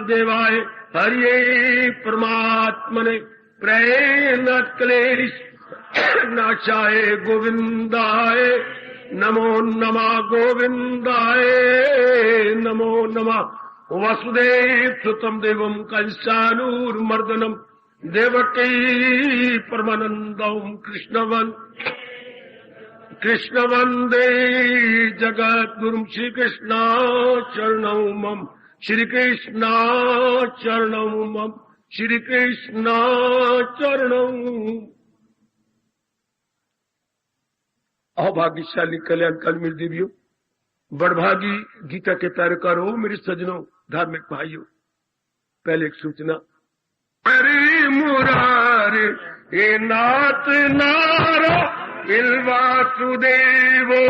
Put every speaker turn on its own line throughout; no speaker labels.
वासुदेवाय हरिये परमात्मने प्रणक्लेश नाशाय गोविंदाय नमो नमः गोविंदाय नमो नमः। वासुदेव सुतम देवम कंसानुर्मर्दनम देवकी परमानंदम कृष्ण वंदे जगद्गुरुम श्री कृष्ण चरणौ मम श्री कृष्ण चरणौ मम श्री कृष्ण चरणौ। अभाग्यशाली कल्याणकाली मेरी देवियों, बड़भागी गीता के पैरोकारों, मेरे सज्जनों, धार्मिक भाइयों, पहले एक सूचना। अरे मुरारे ए नाथ नारा वासुदेवो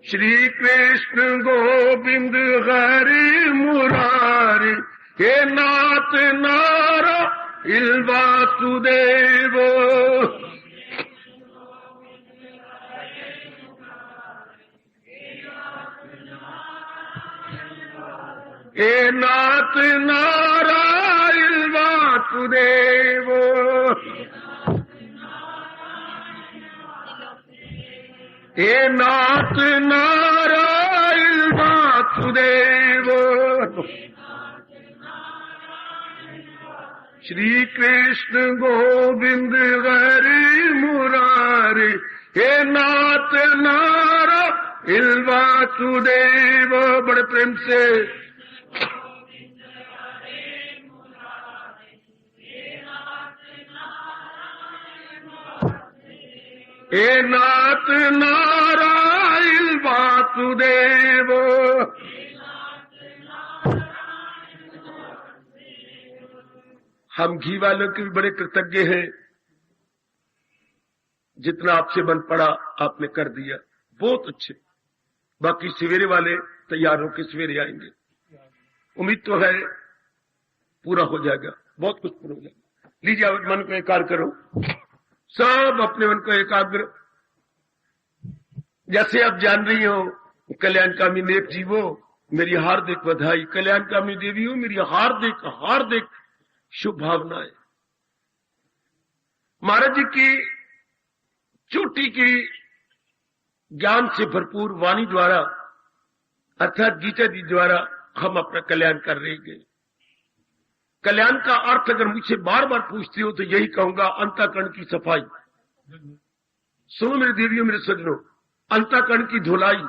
श्री कृष्ण गोविंद हरि मुरारी हे नाथ नारा वासुदेवो। हे नाथ नारायण वासुदेवो। हे नाथ नारायण वासुदेवो। श्री कृष्ण गोविंद हरि मुरारी हे नाथ नारायण वासुदेव। बड़े प्रेम से हे नाथ नारायण वासुदेव। हम घी वालों के भी बड़े कृतज्ञ हैं, जितना आपसे बन पड़ा आपने कर दिया, बहुत अच्छे। बाकी सवेरे वाले तैयार होकर सवेरे आएंगे, उम्मीद तो है पूरा हो जाएगा, बहुत कुछ पूरा हो जाएगा। लीजिए मन को एकाग्र करो, सब अपने मन को एकाग्र। जैसे आप जान रही हो, कल्याणकामी नेक जीवो मेरी हार्दिक बधाई, कल्याणकामी देवी हो मेरी हार्दिक हार्दिक शुभ भावनाएं। महाराज जी की चोटी की ज्ञान से भरपूर वाणी द्वारा अर्थात गीता जी द्वारा हम अपना कल्याण कर रहे हैं। कल्याण का अर्थ अगर मुझसे बार बार पूछते हो तो यही कहूंगा, अंतःकरण की सफाई। सुनो मेरे देवियों मेरे सज्जनों, अंतःकरण की धुलाई।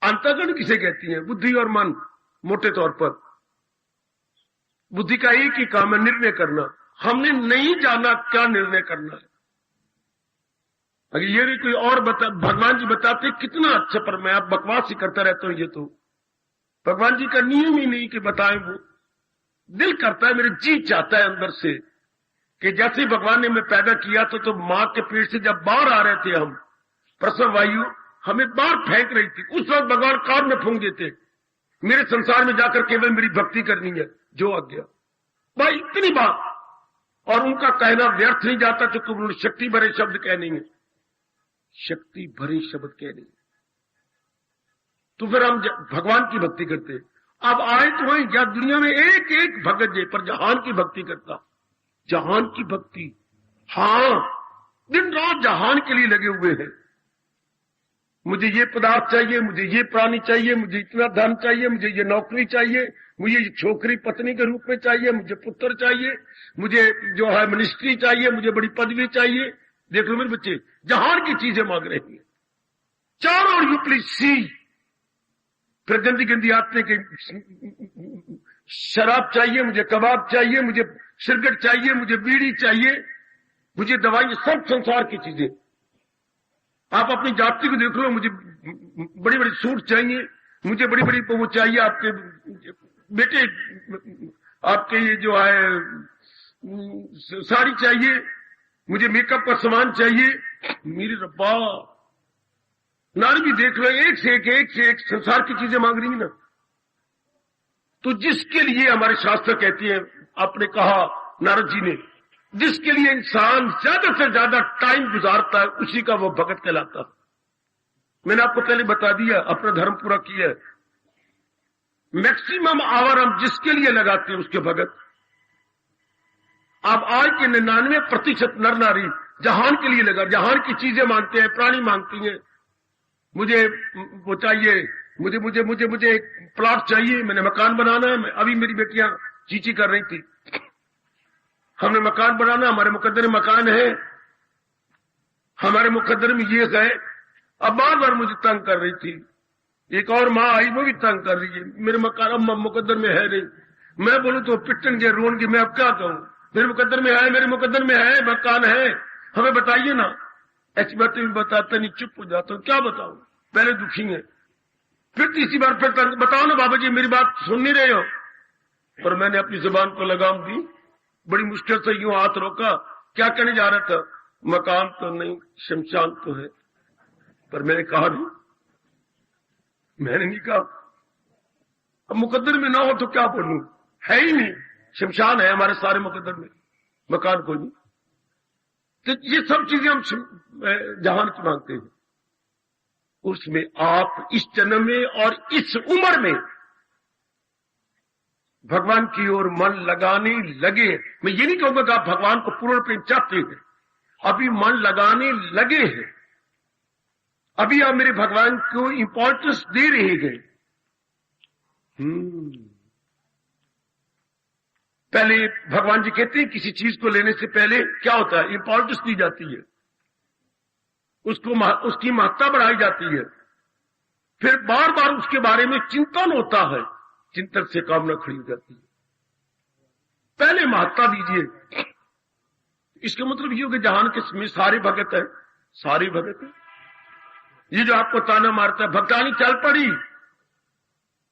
अंतःकरण किसे कहती है? बुद्धि और मन। मोटे तौर पर बुद्धि का एक ही काम है, निर्णय करना। हमने नहीं जाना क्या निर्णय करना है। अगर ये भी कोई और भगवान जी बताते कितना अच्छा, पर मैं आप बकवास ही करता रहता हूं। ये तो भगवान जी का नियम ही नहीं कि बताएं। वो दिल करता है, मेरे जी चाहता है अंदर से कि जैसे भगवान ने हमें पैदा किया तो मां के पेट से जब बाहर आ रहे थे हम, प्रसव वायु हमें बाहर फेंक रही थी, उस वक्त भगवान कार में फूंक देते, मेरे संसार में जाकर केवल मेरी भक्ति करनी है, जो आज्ञा। भाई इतनी बात, और उनका कहना व्यर्थ नहीं जाता क्योंकि उन्होंने शक्ति भरे शब्द कहने हैं, शक्ति भरे शब्द कहने। तो फिर हम भगवान की भक्ति करते। अब आए तो वही या दुनिया में एक एक भगत जे पर जहान की भक्ति करता, जहान की भक्ति। हाँ, दिन रात जहान के लिए लगे हुए हैं। मुझे ये पदार्थ चाहिए, मुझे ये प्राणी चाहिए, मुझे इतना धन चाहिए, मुझे ये नौकरी चाहिए, मुझे ये छोकरी पत्नी के रूप में चाहिए, मुझे पुत्र चाहिए, मुझे जो है मिनिस्ट्री चाहिए, मुझे बड़ी पदवी चाहिए। देख लो मेरे बच्चे, जहान की चीजें मांग रहे हैं चारों। You please see. फिर गंदी गंदी आते कि शराब चाहिए, मुझे कबाब चाहिए, मुझे सिगरेट चाहिए, मुझे बीड़ी चाहिए, मुझे दवाई, सब संसार की चीजें। आप अपनी जाति को देख लो, मुझे बड़ी बड़ी सूट चाहिए, मुझे बड़ी बड़ी वो चाहिए, आपके बेटे आपके ये जो है साड़ी चाहिए, मुझे मेकअप का सामान चाहिए। मेरे रब्बा, नारी भी देख लो, एक से एक संसार की चीजें मांग रही है ना। तो जिसके लिए हमारे शास्त्र कहते हैं, आपने कहा नारद जी ने, जिसके लिए इंसान ज्यादा से ज्यादा टाइम गुजारता है, उसी का वो भगत कहलाता है। मैंने आपको पहले बता दिया, अपना धर्म पूरा किया है। मैक्सिमम आवर हम जिसके लिए लगाते हैं उसके भगत। आप आज के 99% नर नारी जहान के लिए लगा, जहान की चीजें मांगते हैं, प्राणी मांगती हैं। मुझे वो चाहिए, मुझे मुझे मुझे मुझे एक प्लॉट चाहिए, मैंने मकान बनाना है। अभी मेरी बेटियां चीची कर रही थी, हमने मकान बनाना, हमारे मुकद्दर में मकान है, हमारे मुकद्दर में ये है। अब बार बार मुझे तंग कर रही थी। एक और माँ आई, वो भी तंग कर रही है, मेरे मकान अब मुकद्दर में है नहीं। मैं बोलूं तो पिटनगे, रोनगे, मैं अब क्या कहूं? मेरे मुकद्दर में है, मेरे मुकद्दर में है, मकान है, हमें बताइए ना। ऐसी बातें भी बताता नहीं, चुप हो जाता हूं, क्या बताऊं? पहले दुखी है, फिर तीसरी बार फिर तंग, बताओ ना बाबा जी, मेरी बात सुन नहीं रहे हो। और मैंने अपनी जुबान को लगाम दी, बड़ी मुश्किल से यूं हाथ रोका। क्या कहने जा रहा था? मकान तो नहीं, शमशान तो है। पर मैंने कहा नहीं, मैंने नहीं कहा। अब मुकद्दर में ना हो तो क्या बोलूं? है ही नहीं, शमशान है हमारे सारे मुकद्दर में, मकान कोई नहीं। तो ये सब चीजें हम जहान की मांगते हैं। उसमें आप इस जन्म में और इस उम्र में भगवान की ओर मन लगाने लगे। मैं ये नहीं कहूंगा कि आप भगवान को पूर्ण प्रेम चाहते हैं, अभी मन लगाने लगे हैं, अभी आप मेरे भगवान को इंपॉर्टेंस दे रहे हैं। पहले भगवान जी कहते हैं किसी चीज को लेने से पहले क्या होता है? इंपॉर्टेंस दी जाती है, उसकी महत्ता बढ़ाई जाती है, फिर बार बार उसके बारे में चिंतन होता है, चिंतन से कामना खड़ी हो जाती है। पहले महत्ता दीजिए। इसका मतलब ये हो कि जहान के में सारे भगत है, सारे भगत है। ये जो आपको ताना मारता है, भक्तानी चल पड़ी,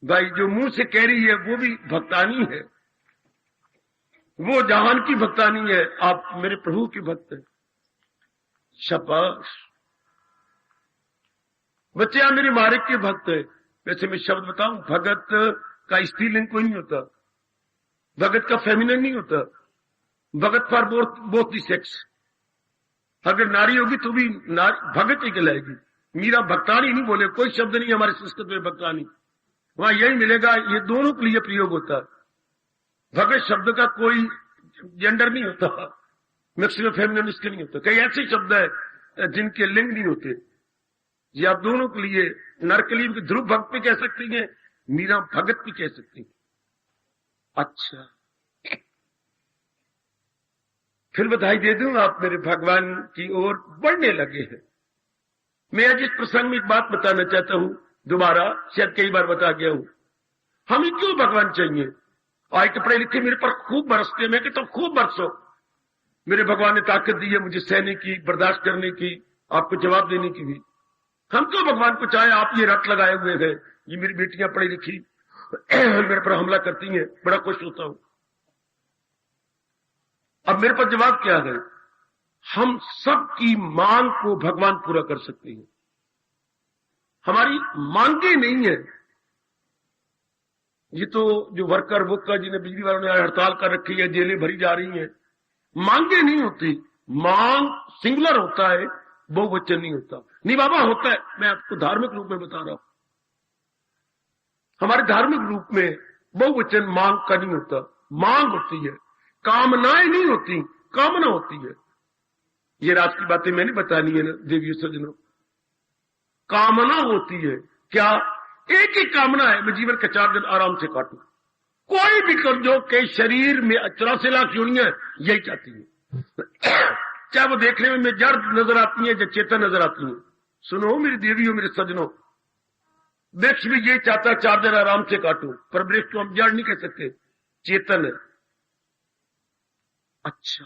भाई जो मुंह से कह रही है वो भी भक्तानी है, वो जहान की भक्तानी है, आप मेरे प्रभु की भक्त है। शाबाश बच्चे, आप मेरे मालिक के भक्त है। वैसे मैं शब्द बताऊं, भगत का स्त्रीलिंग कोई नहीं होता, भगत का फेमिनिन नहीं होता, भगत फॉर बोथ दी सेक्स। अगर नारी होगी तो भी भगत ही कहलाएगी। मीरा भक्तानी नहीं बोले, कोई शब्द नहीं हमारे संस्कृत में भक्तानी, वहां यही मिलेगा। ये दोनों के लिए प्रयोग होता है। भगत शब्द का कोई जेंडर नहीं होता, मैक्सिमम फेमिनिन इसके नहीं होता। कई ऐसे शब्द है जिनके लिंग नहीं होते। ये आप दोनों के लिए, नर के लिए ध्रुव भक्त भी कह सकती हैं, मीरा भगत भी कह सकती हैं। अच्छा, फिर बधाई दे दूं, आप मेरे भगवान की ओर बढ़ने लगे हैं। मैं आज इस प्रसंग में एक बात बताना चाहता हूं, दोबारा, शायद कई बार बता गया हूं। हमें क्यों भगवान चाहिए? आज के पढ़े लिखे मेरे पर खूब बरसते, मैं कहता हूं खूब बरसो। मेरे भगवान ने ताकत दी है मुझे सहने की, बर्दाश्त करने की, आपको जवाब देने की भी। हम क्यों भगवान को चाहे? आप ये रट लगाए हुए हैं, ये मेरी बेटियां पढ़ी लिखी मेरे पर हमला करती हैं, बड़ा खुश होता हूं। अब मेरे पास जवाब क्या है? हम सबकी मांग को भगवान पूरा कर सकते हैं। हमारी मांगे नहीं है। ये तो जो वर्कर वुकर जिन्हें बिजली वालों ने हड़ताल कर रखी है, जेलें भरी जा रही हैं, मांगे नहीं होती। मांग सिंगुलर होता है, बहुवचन नहीं होता। नहीं बाबा होता है, मैं आपको धार्मिक रूप में बता रहा हूं। हमारे धार्मिक रूप में बहुवचन मांग का नहीं होता, मांग होती है। कामनाएं नहीं होती, कामना होती है। ये रात की बातें मैंने बतानी है ना देवियों सज्जनों। कामना होती है क्या? एक ही कामना है, मैं जीवन के 4 दिन आराम से काटूं। कोई भी कर जो के शरीर में 84 लाख योनियां यही चाहती है, चाहे वो देखने में जड़ नजर आती है या चेतन नजर आती है। सुनो मेरी देवियों, मेरे सज्जनों, वृक्ष भी ये चाहता है 4 दिन आराम से काटूं, पर वृक्ष को हम जड़ नहीं कह सकते, चेतन है। अच्छा,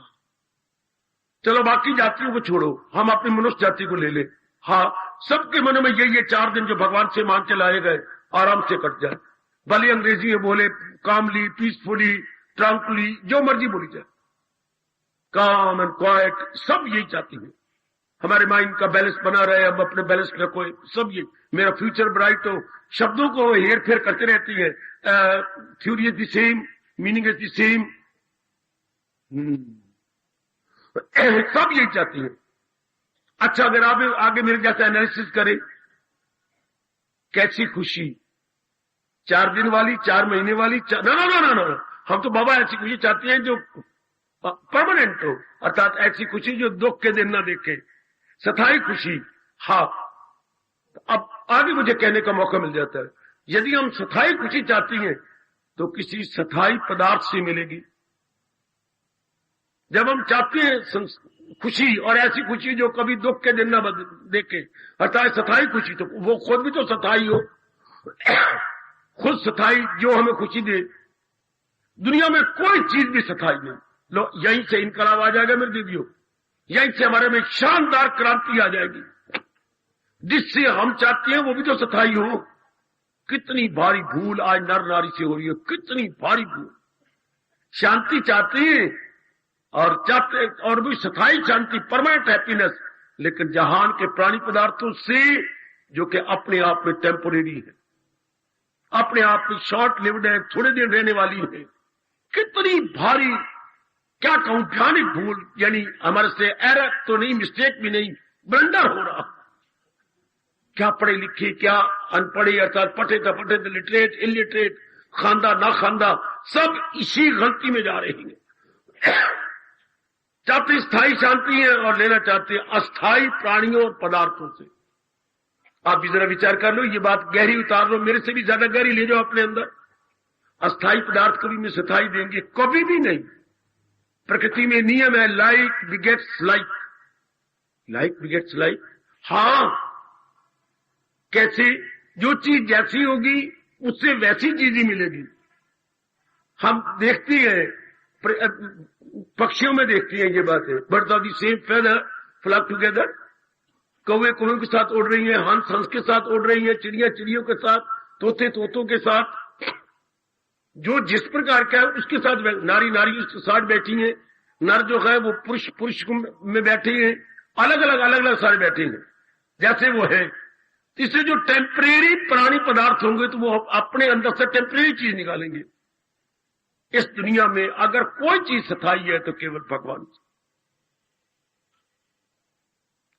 चलो बाकी जातियों को छोड़ो, हम अपनी मनुष्य जाति को ले ले। हाँ, सबके मन में ये 4 दिन जो भगवान से मांग के लाए गए आराम से कट जाए। भले अंग्रेजी में बोले, कामली, पीसफुली, ट्रंकली, जो मर्जी बोली जाए, काम एंड क्वाइट, सब यही चाहती है। हमारे माइंड का बैलेंस बना रहे, हम अपने बैलेंस रखो, सब ये मेरा फ्यूचर ब्राइट हो। शब्दों को हेर फेर करते रहती है। Theory is the same, meaning is the same. सब यही चाहती हैं। अच्छा, अगर आप आगे मेरे जैसा एनालिसिस करें, कैसी खुशी, 4 दिन वाली, 4 महीने वाली, ना ना ना ना ना, हम तो बाबा ऐसी खुशी चाहते हैं जो परमानेंट हो, अर्थात ऐसी खुशी जो दुख के दिन ना देखे, स्थायी खुशी। हाँ, अब आगे मुझे कहने का मौका मिल जाता है, यदि हम स्थायी खुशी चाहती हैं तो किसी स्थायी पदार्थ से मिलेगी। जब हम चाहते हैं खुशी, और ऐसी खुशी जो कभी दुख के दिन ना देखे, अर्थात स्थायी खुशी, तो वो खुद भी तो स्थायी हो, खुद स्थायी जो हमें खुशी दे। दुनिया में कोई चीज भी स्थायी नहीं। लो, यहीं से इनकलाब आ जाएगा मेरे दीदियों, यहीं से हमारे में शानदार क्रांति आ जाएगी। जिससे हम चाहते हैं वो भी तो स्थायी हो। कितनी भारी भूल आज नर नारी से हो रही है, कितनी भारी भूल। शांति चाहते हैं और भी स्थायी शांति, परमानेंट हैप्पीनेस, लेकिन जहान के प्राणी पदार्थों से जो कि अपने आप में टेम्पोरेरी है, अपने आप में शॉर्ट लिव्ड है, थोड़े दिन रहने वाली है। कितनी भारी, क्या कहूं, भयानक भूल, यानी हमारे से एरर तो नहीं, मिस्टेक भी नहीं, ब्लंडर हो रहा। क्या पढ़े लिखे, क्या अनपढ़े, अर्थात पढ़े तो लिटरेट, इलिटरेट, खानदा ना खानदा, सब इसी गलती में जा रहे हैं। चाहते स्थायी शांति है और लेना चाहते हैं अस्थायी प्राणियों और पदार्थों से। आप भी जरा विचार कर लो, ये बात गहरी उतार लो, मेरे से भी ज्यादा गहरी ले जाओ अपने अंदर। अस्थायी पदार्थ कभी में स्थायी देंगे, कभी भी नहीं। प्रकृति में नियम है, like begets like, like begets like. हाँ, कैसे? जो चीज जैसी होगी उससे वैसी चीज ही मिलेगी। हम देखते हैं, पक्षियों में देखती हैं ये बातें, birds of the same feather flock together. कौवे कौवे के साथ उड़ रही हैं, हंस हंस के साथ उड़ रही हैं, चिड़िया चिड़ियों के साथ, तोते तोतों के साथ। जो जिस प्रकार का है उसके साथ, नारी नारी उसके साथ बैठी हैं, नर जो है वो पुरुष पुरुष में बैठे हैं, अलग अलग सारे बैठे हैं जैसे वो है। इससे जो टेम्परेरी प्राणी पदार्थ होंगे तो वो अपने अंदर से टेम्परेरी चीज निकालेंगे। इस दुनिया में अगर कोई चीज स्थायी है तो केवल भगवान,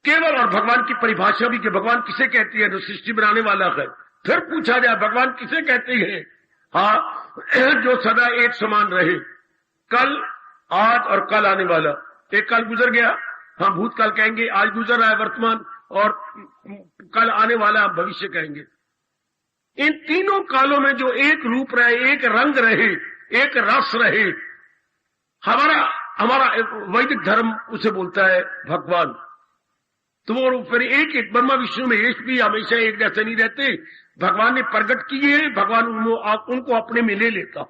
केवल। और भगवान की परिभाषा भी कि भगवान किसे कहती है, जो सृष्टि बनाने वाला है। फिर पूछा जाए भगवान किसे कहते हैं? हाँ, जो सदा एक समान रहे, कल, आज और कल आने वाला। एक कल गुजर गया, हाँ भूतकाल कहेंगे, आज गुजर रहा है वर्तमान, और कल आने वाला हम भविष्य कहेंगे। इन तीनों कालों में जो एक रूप रहे, एक रंग रहे, एक रस रहे, हमारा वैदिक धर्म उसे बोलता है भगवान। तो वो फिर एक ब्रह्मा विष्णु महेश भी हमेशा एक जैसे नहीं रहते। भगवान ने प्रकट किए, भगवान उनको अपने में ले लेता।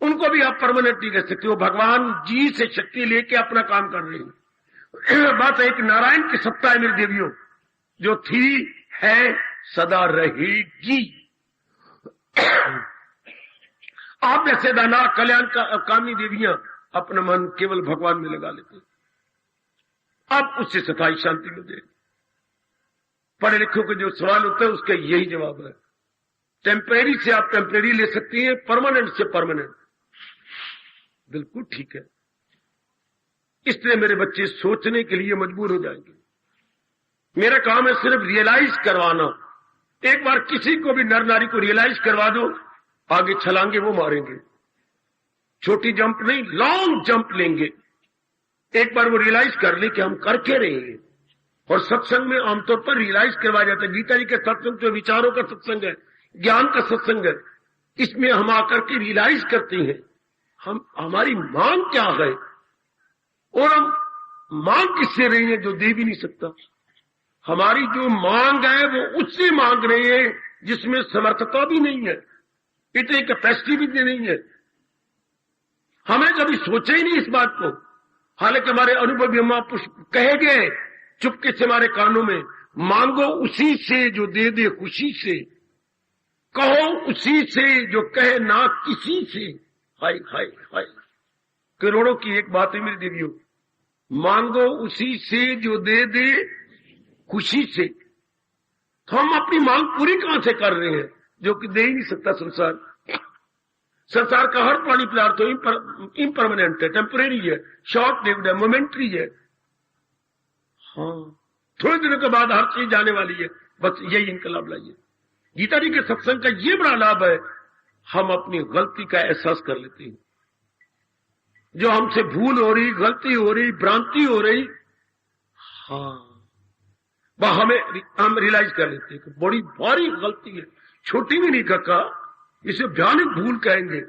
उनको भी आप परमानेंट नहीं कह सकते हो, भगवान जी से शक्ति लेके अपना काम कर रहे हैं। बात एक नारायण की सत्ता है मेरी देवियों, जो थी, है, सदा रहेगी। आप जैसे दाना कल्याण कामी देवियां अपना मन केवल भगवान में लगा लेते, अब उससे स्थायी शांति मिल जाएगी। पढ़े लिखों के जो सवाल होता है उसका यही जवाब है। टेम्परेरी से आप टेम्परेरी ले सकती हैं, परमानेंट से परमानेंट। बिल्कुल ठीक है। इसलिए मेरे बच्चे सोचने के लिए मजबूर हो जाएंगे। मेरा काम है सिर्फ रियलाइज करवाना। एक बार किसी को भी नर नारी को रियलाइज करवा दो, आगे छलांगे वो मारेंगे। छोटी जंप नहीं, लॉन्ग जंप लेंगे। एक बार वो रियलाइज कर ले कि हम कर के रहे हैं। और सत्संग में आमतौर पर रियलाइज करवाया जाता है। गीता जी के सत्संग जो विचारों का सत्संग है, ज्ञान का सत्संग है, इसमें हम आकर के रियलाइज करते हैं हमारी मांग क्या है, और हम मांग किससे रहे हैं जो दे भी नहीं सकता। हमारी जो मांग है वो उससे मांग रहे हैं जिसमें समर्थता भी नहीं है, इतनी कैपेसिटी भी नहीं है। हमें कभी सोचा ही नहीं इस बात को। हालांकि हमारे अनुभवी हम कहे गए चुपके से हमारे कानों में, मांगो उसी से जो दे दे खुशी से, कहो उसी से जो कहे ना किसी से। हाय हाय हाय, करोड़ों की एक बात है मेरी देवियों, मांगो उसी से जो दे दे खुशी से। तो हम अपनी मांग पूरी कहां से कर रहे हैं जो कि दे ही नहीं सकता संसार। संसार का हर प्राणी पदार्थ इम्परमानेंट है, टेम्परेरी है, शॉर्ट लिव्ड है, मोमेंट्री है। हाँ, थोड़े दिनों के बाद हर चीज जाने वाली है। बस यही इनकलाब लाइए। गीता जी के सत्संग का ये बड़ा लाभ है, हम अपनी गलती का एहसास कर लेते हैं। जो हमसे भूल हो रही, गलती हो रही, भ्रांति हो रही, हाँ, वह हम रियलाइज कर लेते हैं कि बड़ी भारी गलती है, छोटी भी नहीं काका, इसे भयानक भूल कहेंगे,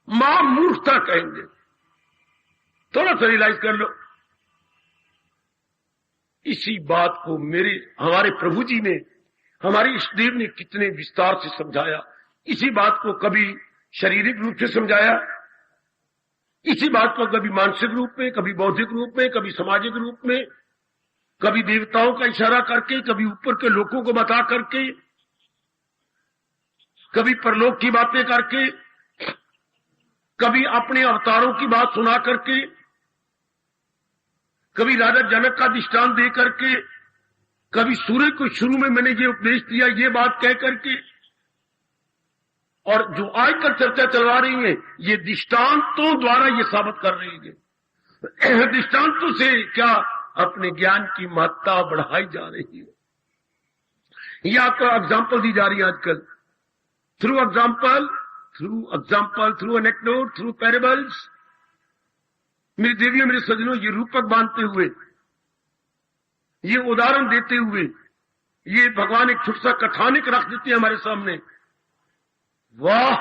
मां मूर्खता कहेंगे। थोड़ा सा रियलाइज कर लो। इसी बात को हमारे प्रभु जी ने, हमारे इष्टदेव ने कितने विस्तार से समझाया। इसी बात को कभी शारीरिक रूप से समझाया, इसी बात को कभी मानसिक रूप में, कभी बौद्धिक रूप में, कभी सामाजिक रूप में, कभी देवताओं का इशारा करके, कभी ऊपर के लोगों को बता करके, कभी परलोक की बातें करके, कभी अपने अवतारों की बात सुना करके, कभी राजा जनक का दृष्टांत दे करके, कभी सूर्य को शुरू में मैंने ये उपदेश दिया, ये बात कह करके। और जो आजकल चर्चा चलवा रही है, ये दृष्टांतों द्वारा ये साबित कर रही है। दृष्टांतों से क्या अपने ज्ञान की महत्ता बढ़ाई जा रही है। या तो एग्जाम्पल दी जा रही है आजकल, through example, through anecdote, through parables. मेरी देवियों, मेरे सज्जनों, ये रूपक बांधते हुए, ये उदाहरण देते हुए, ये भगवान एक छोटा सा कथानक रख देते हैं हमारे सामने। वाह!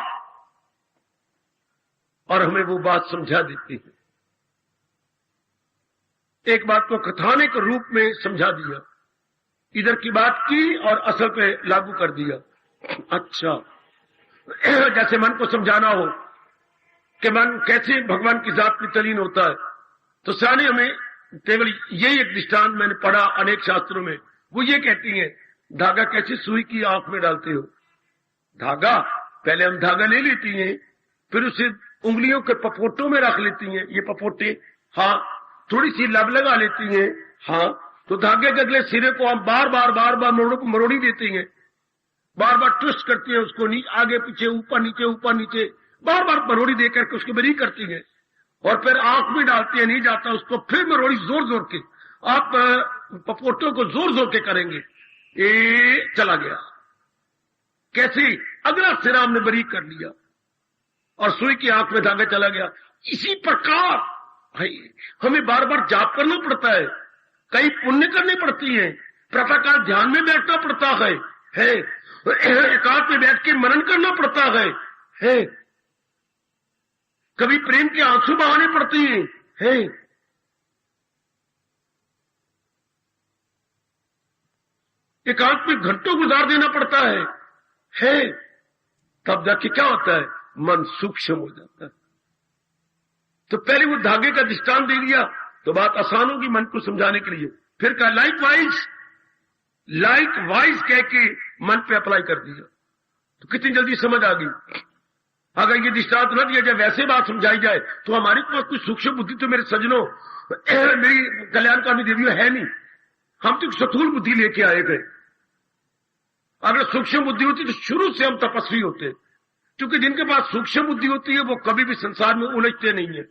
और हमें वो बात समझा देते हैं। एक बात को कथानक रूप में समझा दिया, इधर की बात की और असल पे लागू कर दिया। अच्छा, जैसे मन को समझाना हो कि मन कैसे भगवान की जात में तलीन होता है, तो साने हमें केवल यही एक दृष्टांत मैंने पढ़ा अनेक शास्त्रों में। वो ये कहती है, धागा कैसे सुई की आंख में डालते हो। धागा, पहले हम धागा ले लेती हैं, फिर उसे उंगलियों के पपोटों में रख लेती हैं, ये पपोटे, हाँ, थोड़ी सी लब लगा लेती हैं, हाँ, तो धागे के अगले सिरे को हम बार बार मरोड़ी देती हैं, बार बार ट्विस्ट करती है उसको, आगे पीछे, ऊपर नीचे, बार बार मरोड़ी देकर के उसके बरी करती है, और फिर आंख में डालती है, नहीं जाता उसको, फिर मरोड़ी जोर के, आप पपोटों को जोर के करेंगे, ये चला गया। कैसे? अगला सिरा हमने बरीक कर लिया और सुई की आंख में धागा चला गया। इसी प्रकार हमें बार बार जाप करना पड़ता है, कई पुण्य करनी पड़ती है, प्रातःकाल ध्यान में बैठना पड़ता है, एकांत में बैठ के मनन करना पड़ता है, कभी प्रेम के आंसू बहाने पड़ती हैं, एकांत में घंटों गुजार देना पड़ता है, तब जाके क्या होता है, मन सूक्ष्म हो जाता है। तो पहले वो धागे का दृष्टांत दे दिया तो बात आसान होगी मन को समझाने के लिए। फिर कहा लाइक वाइज कह के मन पे अप्लाई कर दिया, तो कितनी जल्दी समझ आ गई। अगर ये दृष्टांत न दिया जाए, वैसे बात समझाई जाए, तो हमारे पास कुछ सूक्ष्म बुद्धि तो मेरे सज्जनों, मेरी कल्याणकामी देवियों है नहीं, हम तो स्थूल बुद्धि लेके आए गए। अगर सूक्ष्म बुद्धि होती तो शुरू से हम तपस्वी होते, क्योंकि जिनके पास सूक्ष्म बुद्धि होती है वो कभी भी संसार में उलझते नहीं है,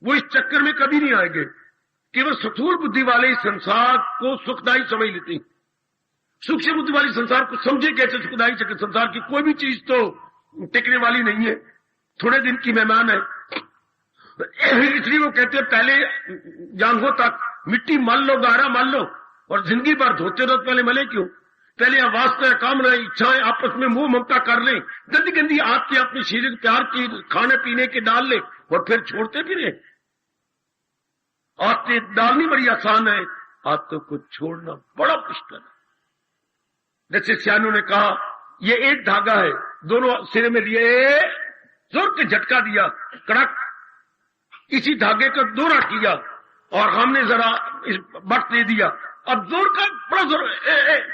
वो इस चक्कर में कभी नहीं आएंगे। केवल स्थूल बुद्धि वाले इस संसार को सुखदायी समझ लेते हैं। सूक्ष्म बुद्धि वाले संसार को समझे कैसे सुखदायी, संसार की कोई भी चीज तो टिकने वाली नहीं है, थोड़े दिन की मेहमान है। इसलिए वो कहते हैं पहले जांघों तक मिट्टी मल लो, गारा मल लो, और जिंदगी भर धोते रहो, पहले मले क्यों? पहले वास्ते कामना इच्छाएं आपस में मुंह ममता कर ले, गंदी गंदी आदतें अपने शरीर प्यार की खाने पीने के डाल ले, और फिर छोड़ते फिरे। आदतें डालनी बड़ी आसान है, आदतों को छोड़ना बड़ा मुश्किल है। जैसे सियानों ने कहा, ये एक धागा है, दोनों सिरे में लिए, जोर के झटका दिया, कड़क, इसी धागे को दोहरा किया, और हमने जरा इस वक्त दे दिया, अब जोर का बड़ा जोर,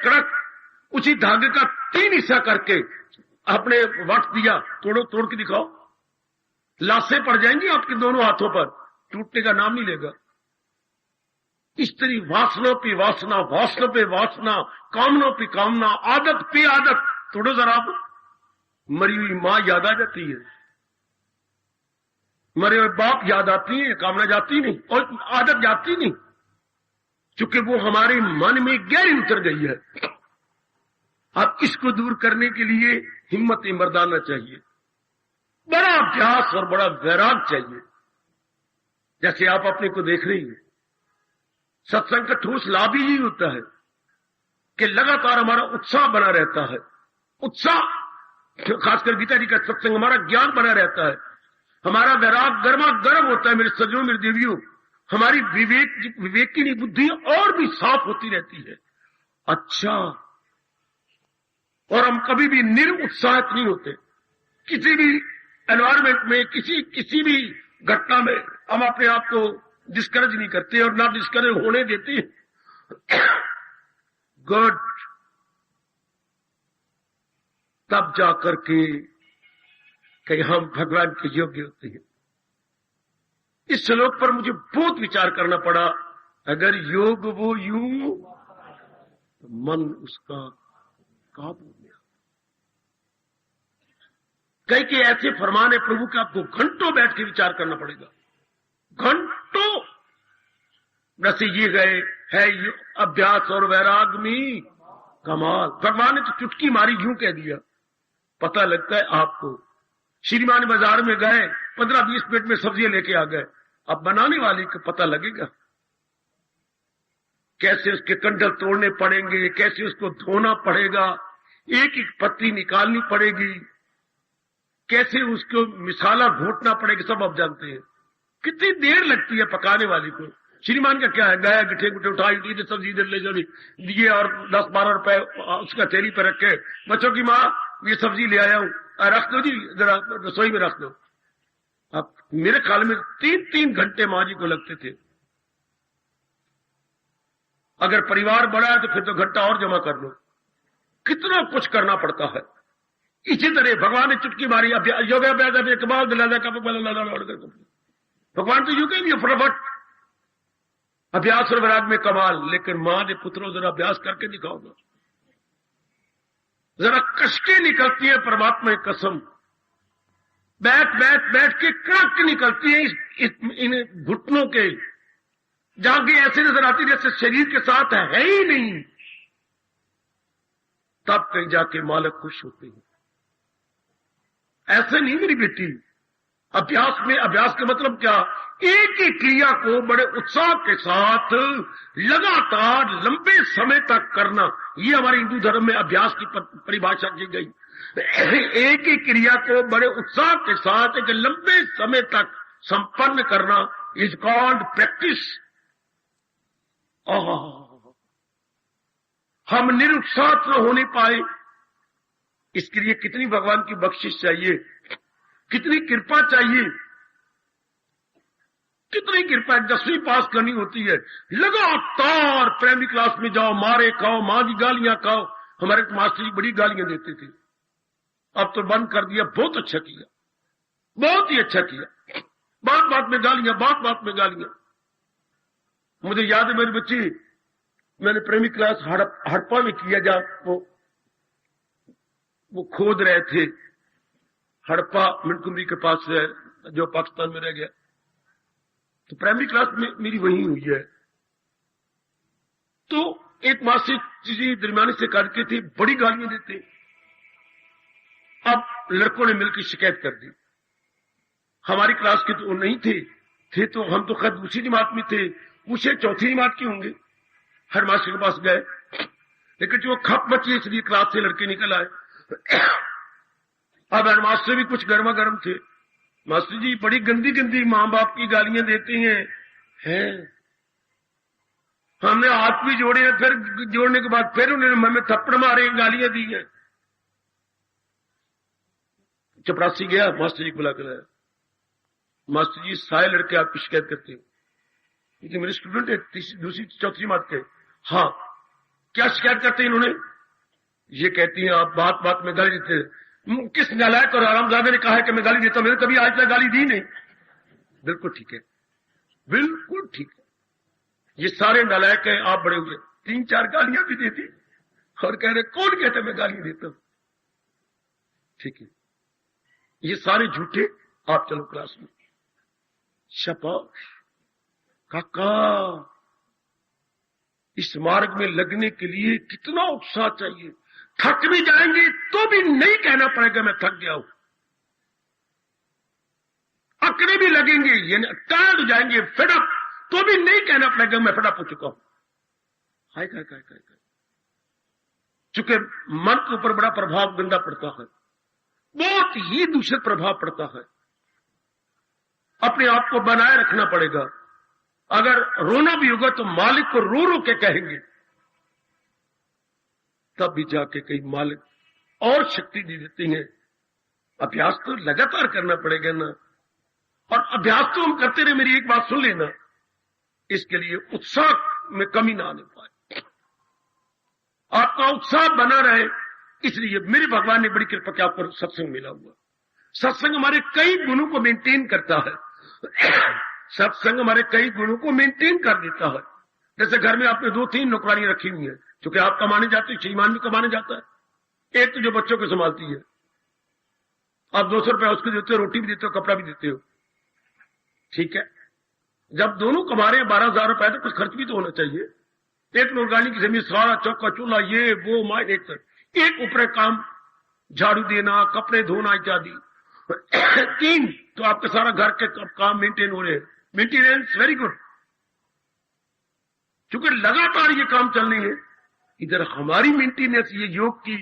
कड़क, उसी धागे का 3 हिस्सा करके आपने वक्त दिया, तोड़ के दिखाओ, लाशें पड़ जाएंगी आपके दोनों हाथों पर, टूटने का नाम नहीं लेगा। इस तरह वासना पे वासना, वासना पे वासना, कामना पे कामना, आदत पे आदत, तोड़ो जरा आप, मरी हुई मां याद आ जाती है, मरे हुए बाप याद आती है, कामना जाती नहीं और आदत जाती नहीं, क्योंकि वो हमारे मन में गहरी उतर गई है। अब इसको दूर करने के लिए हिम्मत मर्दाना चाहिए, बड़ा अभ्यास और बड़ा वैराग चाहिए। जैसे आप अपने को देख रही हैं, सत्संग का ठोस लाभ ही होता है कि लगातार हमारा उत्साह बना रहता है। उत्साह, खासकर गीता जी का सत्संग, हमारा ज्ञान बना रहता है, हमारा वैराग गर्मा गर्म होता है। मेरे सज्जनों, मेरे देवियों, हमारी विवेकिनी बुद्धि और भी साफ होती रहती है। अच्छा, और हम कभी भी निरुत्साहित नहीं होते। किसी भी एनवायरमेंट में, किसी भी घटना में हम अपने आप को डिस्करेज नहीं करते और ना डिस्करेज होने देते। गुड, तब जाकर के कहीं हम भगवान के योग्य होते हैं। इस श्लोक पर मुझे बहुत विचार करना पड़ा। अगर योग वो यूं, तो मन उसका काबू में। कई के ऐसे फरमान है प्रभु के, आपको घंटों बैठ के विचार करना पड़ेगा, घंटों। वैसे ये गए है अभ्यास और वैराग में कमाल। भगवान ने तो चुटकी मारी, यूं कह दिया, पता लगता है आपको। श्रीमान बाजार में गए, 15-20 मिनट में सब्जियां लेके आ गए। अब बनाने वाले को पता लगेगा कैसे उसके कंडल तोड़ने पड़ेंगे, कैसे उसको धोना पड़ेगा, एक एक पत्ती निकालनी पड़ेगी, कैसे उसको मिसाला घोटना पड़ेगा, सब आप जानते हैं। कितनी देर लगती है पकाने वाली को। श्रीमान का क्या है, गया गिठे गुठे उठाई, इधर सब्जी इधर ले जाओ दिए और 10-12 रुपए उसका थैली पर रखे, बच्चों की माँ ये सब्जी ले आया हूं, रख दो जी, जरा रसोई में रख दो। अब मेरे ख्याल में 3-3 घंटे माँ जी को लगते थे। अगर परिवार बड़ा है तो फिर तो घंटा और जमा कर लो। कितना कुछ करना पड़ता है। इसी तरह भगवान ने चुटकी मारी, भगवान तो यूं कहेंगे फटाफट अभ्यास और वैराग में कमाल। लेकिन मां ने पुत्रों जरा अभ्यास करके दिखाओ ना, जरा कष्टे निकलती है परमात्मा की कसम, बैठ के कड़क निकलती है इन घुटनों के, जहां की ऐसे नजर आती जैसे शरीर के साथ है ही नहीं। तब कहीं जाके मालिक खुश होते हैं। ऐसे नहीं मेरी बेटी। अभ्यास का मतलब क्या, एक ही क्रिया को बड़े उत्साह के साथ लगातार लंबे समय तक करना, ये हमारे हिंदू धर्म में अभ्यास की परिभाषा की गई। एक ही क्रिया को बड़े उत्साह के साथ एक लंबे समय तक संपन्न करना इज कॉल्ड प्रैक्टिस। हम निरुत्साहित न होने पाए, इसके लिए कितनी भगवान की बख्शिश चाहिए, कितनी कृपा चाहिए, कितनी कृपा। 10वीं पास करनी होती है, लगातार प्राइमरी क्लास में जाओ, मारे खाओ, मां की गालियां खाओ। हमारे मास्टर जी बड़ी गालियां देते थे, अब तो बंद कर दिया। बहुत अच्छा किया, बहुत ही अच्छा किया। बात में गालियां, बात में गालियां। मुझे याद है मेरे बच्चे, मैंने प्राइमरी क्लास हड़प्पा में किया, जहां वो खोद रहे थे। हड़प्पा मिनकुमरी के पास है, जो पाकिस्तान में रह गया। तो प्राइमरी क्लास में मेरी वही हुई है। तो एक मास्टर जी दरमियानी से करके थे, बड़ी गालियां देते। अब लड़कों ने मिलकर शिकायत कर दी। हमारी क्लास के तो नहीं थे तो हम तो खैर दूसरी जमात में थे, पूछे चौथी जमात के होंगे। हर मास्टर के पास गए, लेकिन जो खप मची इसलिए क्लास से लड़के निकल आए। अब हेडमास्टर भी कुछ गर्मा गर्म थे। मास्टर जी बड़ी गंदी गंदी मां बाप की गालियां देते हैं। हमने हाथ भी जोड़े हैं, फिर जोड़ने के बाद फिर उन्होंने हमें थप्पड़ मारे, गालियां दी हैं। चपरासी गया, मास्टर जी को बुला कर लाया। मास्टर जी सारे लड़के आपकी शिकायत करते हैं, क्योंकि मेरे स्टूडेंट है दूसरी चौथी बात के। हाँ, क्या शिकायत करते हैं इन्होंने? ये कहती हैं आप बात में गाली देते हैं। किस नालायक और आरामजादे ने कहा है कि मैं गाली देता हूं? मैंने कभी आज तक गाली दी नहीं। बिल्कुल ठीक है, बिल्कुल ठीक है। ये सारे नालायक हैं, आप बड़े हुए। 3-4 गालियां भी देती और कह रहे कौन कहता मैं गाली देता हूं? ठीक है, ये सारे झूठे। आप चलो क्लास में। शाबाश काका, इस मार्ग में लगने के लिए कितना उत्साह चाहिए। थक भी जाएंगे तो भी नहीं कहना पड़ेगा मैं थक गया हूं। अकड़े भी लगेंगे, यानी टायर्ड हो जाएंगे, फेडअप, तो भी नहीं कहना पड़ेगा मैं फेडअप हो चुका हूं। हाय काय चूंकि मन के ऊपर बड़ा प्रभाव गंदा पड़ता है, बहुत ही दूषित प्रभाव पड़ता है। अपने आप को बनाए रखना पड़ेगा। अगर रोना भी होगा तो मालिक को रो रो के कहेंगे, तब भी जाके कई मालिक और शक्ति दे देती हैं। अभ्यास तो लगातार करना पड़ेगा ना, और अभ्यास तो हम करते रहे। मेरी एक बात सुन लेना, इसके लिए उत्साह में कमी ना आने पाए, आपका उत्साह बना रहे। इसलिए मेरे भगवान ने बड़ी कृपा की आप पर सत्संग मिला हुआ। सत्संग हमारे कई गुणों को मेंटेन करता है। सत्संग हमारे कई गुणों को मेंटेन कर देता है। जैसे घर में आपने 2-3 नौकरानियां रखी हुई है, क्योंकि आप कमाने जाते हो, श्रीमान भी कमाने जाता है। एक तो जो बच्चों को संभालती है, आप 200 रुपया उसको देते हो, रोटी भी देते हो, कपड़ा भी देते हो, ठीक है। जब दोनों कमा रहे हैं 12,000 रुपए, तो कुछ खर्च भी तो होना चाहिए। एक नौकरानी की जमीन, सारा चौका चूल्हा, ये वो माइन, एक ऊपर काम, झाड़ू देना, कपड़े धोना इत्यादि। 3 तो आपके सारा घर के काम मेंटेन हो रहे हैं। मेंटेनेंस वेरी गुड, क्योंकि लगातार ये काम चलने हैं। इधर हमारी मेंटेनेंस, ये योग की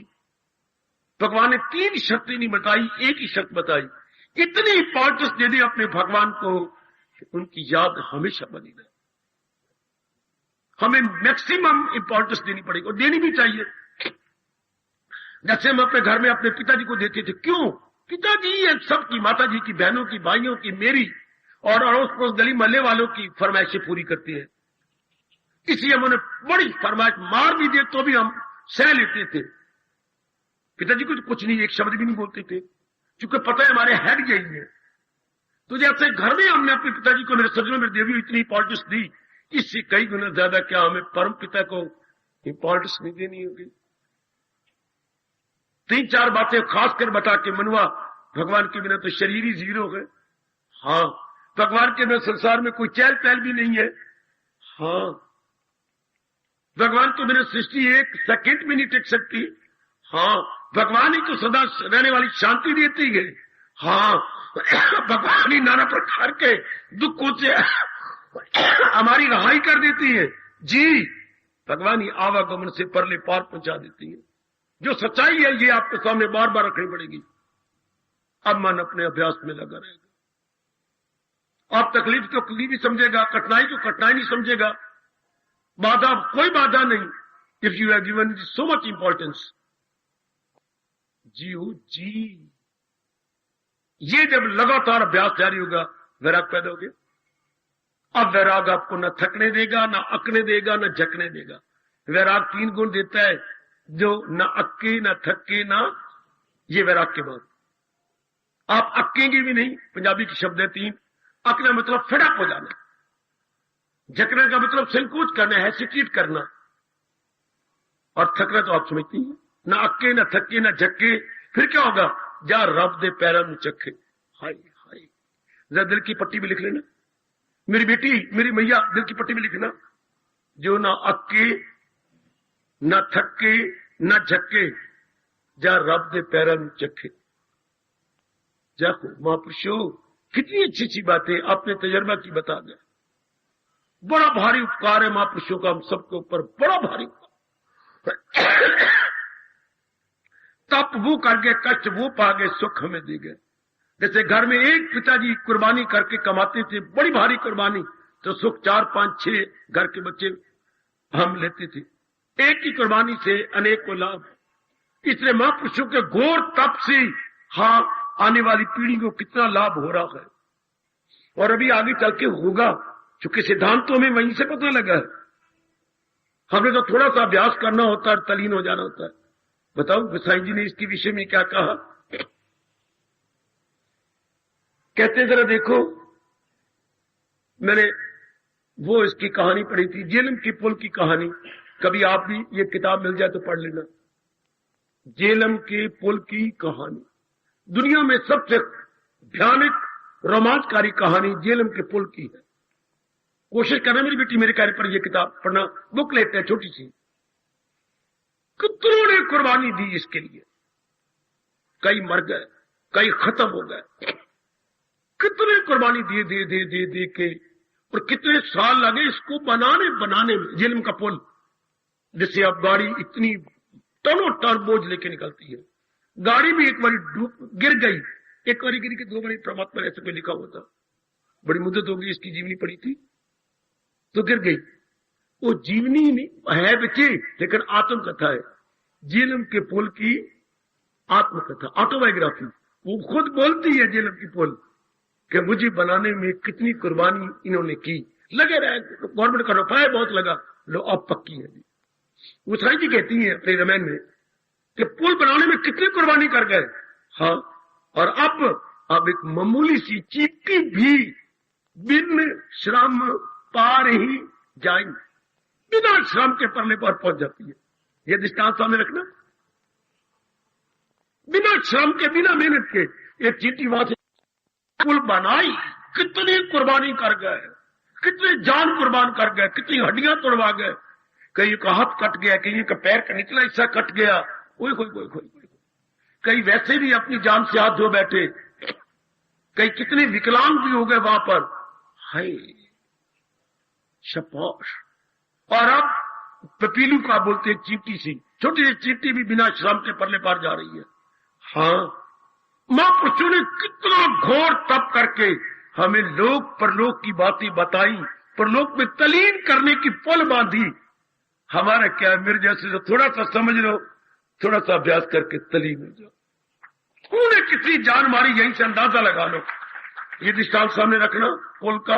भगवान ने 3 शक्ति नहीं बताई, एक ही शक्ति बताई। इतनी इंपॉर्टेंस दे दी अपने भगवान को, उनकी याद हमेशा बनी रहे। हमें मैक्सिमम इंपॉर्टेंस देनी पड़ेगी, और देनी भी चाहिए। जैसे हम अपने घर में अपने पिताजी को देते थे। क्यों? पिताजी ये सबकी, माताजी की, बहनों की, भाइयों की, मेरी और अड़ोस पड़ोस गली मोहल्ले वालों की फरमाइशें पूरी करती है। इसलिए हम उन्हें बड़ी फरमाइश, मार भी दे तो भी हम सह लेते थे। पिताजी को तो कुछ नहीं, एक शब्द भी नहीं बोलते थे, क्योंकि पता है हमारे हेड यही है। तो जैसे घर में हमने अपने पिताजी को, मेरे सज्जनों, मेरे देवी इतनी इंपॉर्टेंस दी, इससे कई गुना ज्यादा क्या हमें परम पिता को इंपॉर्टेंस नहीं देनी होगी। 3-4 बातें खास कर बता के मनवा, भगवान के बिना तो शरीर ही जीरो है। हाँ, भगवान के बिना संसार में कोई चहल पहल भी नहीं है। हाँ, भगवान के बिना सृष्टि 1 सेकंड भी नहीं टिक सकती। हाँ, भगवान ही तो सदा रहने वाली शांति देती है। हाँ, भगवान ही नाना प्रकार के दुखों से हमारी रहाई कर देती है। जी, भगवान ही आवागमन से परले पार पहुंचा देती है। जो सच्चाई है ये आपके सामने बार बार रखनी पड़ेगी। अब मन अपने अभ्यास में लगा रहेगा। आप तकलीफ को तकलीफ ही समझेगा, कठिनाई को कठिनाई नहीं समझेगा, बाधा कोई बाधा नहीं। If you have given so much importance, जी, ये जब लगातार अभ्यास जारी होगा, वैराग पैदा हो गया। अब वैराग आपको न थकने देगा, न अकने देगा, न झकने देगा। वैराग 3 गुण देता है, जो न अक्के, न थके, न, ये वैराग के बाद आप अक्केंगे भी नहीं। पंजाबी की शब्द है 3। अकना मतलब फेडअप हो जाना, झकने का मतलब संकोच करना, हेसिटेट करना, और थकना तो आप समझती हैं। न अक्के, न थके, न झक्के, फिर क्या होगा? जा रब दे पैरों में चखे। हाय हाय, जरा दिल की पट्टी में लिख लेना, मेरी बेटी, मेरी मैया, दिल की पट्टी में लिखना, जो ना अक्के, न थके, न झक्के, जा रब दे पैरों में चखे। जाको महापुरुषों, कितनी अच्छी अच्छी बातें आपने तजर्बा की बता दिया। बड़ा भारी उपकार है महापुरुषों का हम सबके ऊपर, बड़ा भारी उपकार। तप वो कर गए, कष्ट वो पा गए, सुख हमें दे गए। जैसे घर में एक पिताजी कुर्बानी करके कमाते थे, बड़ी भारी कुर्बानी, तो सुख 4, 5, 6 घर के बच्चे हम लेते थे। एक ही कुर्बानी से अनेक को लाभ। इसलिए महापुरुषों के घोर तप से हाँ आने वाली पीढ़ी को कितना लाभ हो रहा है, और अभी आगे चल के होगा, क्योंकि सिद्धांतों में वहीं से पता लगा है। हमें तो थोड़ा सा अभ्यास करना होता है, तलीन हो जाना होता है। बताओ गोसाई जी ने इसके विषय में क्या कहा? कहते जरा देखो, मैंने वो इसकी कहानी पढ़ी थी, जेलम के पुल की कहानी। कभी आप भी ये किताब मिल जाए तो पढ़ लेना, जेलम के पुल की कहानी। दुनिया में सबसे भयानक रोमांचकारी कहानी झेलम के पुल की है। कोशिश करना मेरी बेटी मेरे कहने पर यह किताब पढ़ना, बुक लेते हैं छोटी सी। कितनों ने कुर्बानी दी इसके लिए, कई मर गए, कई खत्म हो गए, कितने कुर्बानी दिए दे दे दे दे के, और कितने साल लगे इसको बनाने में। झेलम का पुल जिससे अब गाड़ी इतनी टनों टन बोझ लेके निकलती है। गाड़ी भी एक बारी गिर गई, एक बारी गिर के दो बारी परमात्मा ऐसे पे लिखा हुआ था, बड़ी मुद्दत होगी इसकी जीवनी पड़ी थी तो गिर गई। वो जीवनी नहीं है बच्चे, लेकिन आत्मकथा है। झेलम के पुल की आत्मकथा, ऑटोबायोग्राफी। वो खुद बोलती है झेलम की पुल कि मुझे बनाने में कितनी कुर्बानी इन्होंने की। लगे रहे, गवर्नमेंट का रुपया बहुत लगा, लो अब पक्की है। वो साई जी कहती है अपने रामायण में कि पुल बनाने में कितनी कुर्बानी कर गए। हाँ, और अब एक मामूली सी चीटी भी बिन श्रम पार ही जाएंगे, बिना श्रम के परले पर पहुंच जाती है। यह दृष्टांत सामने रखना, बिना श्रम के, बिना मेहनत के एक चीटी वहां से पुल बनाई। कितनी कुर्बानी कर गए, कितने जान कुर्बान कर गए, कितनी हड्डियां तोड़वा गए। कहीं का हाथ कट गया, कहीं का पैर का निचला हिस्सा कट गया, कोई कई वैसे भी अपनी जान से हाथ धो बैठे, कई कितने विकलांग भी हो गए वहां पर। हाय शपाश। और अब पपीलू का बोलते चींटी सी, छोटी सी चींटी भी बिना श्रम के परले पार जा रही है। हाँ, महापुरुषों ने कितना घोर तप करके हमें लोक परलोक की बातें बताई, परलोक में तलीन करने की पुल बांधी। हमारा क्या, मेरे जैसे जो थोड़ा सा समझ लो, थोड़ा सा अभ्यास करके तलीन हो जाओ। उन्होंने कितनी जान मारी, यहीं से अंदाजा लगा लो। ये दृष्टांत सामने रखना पुल का।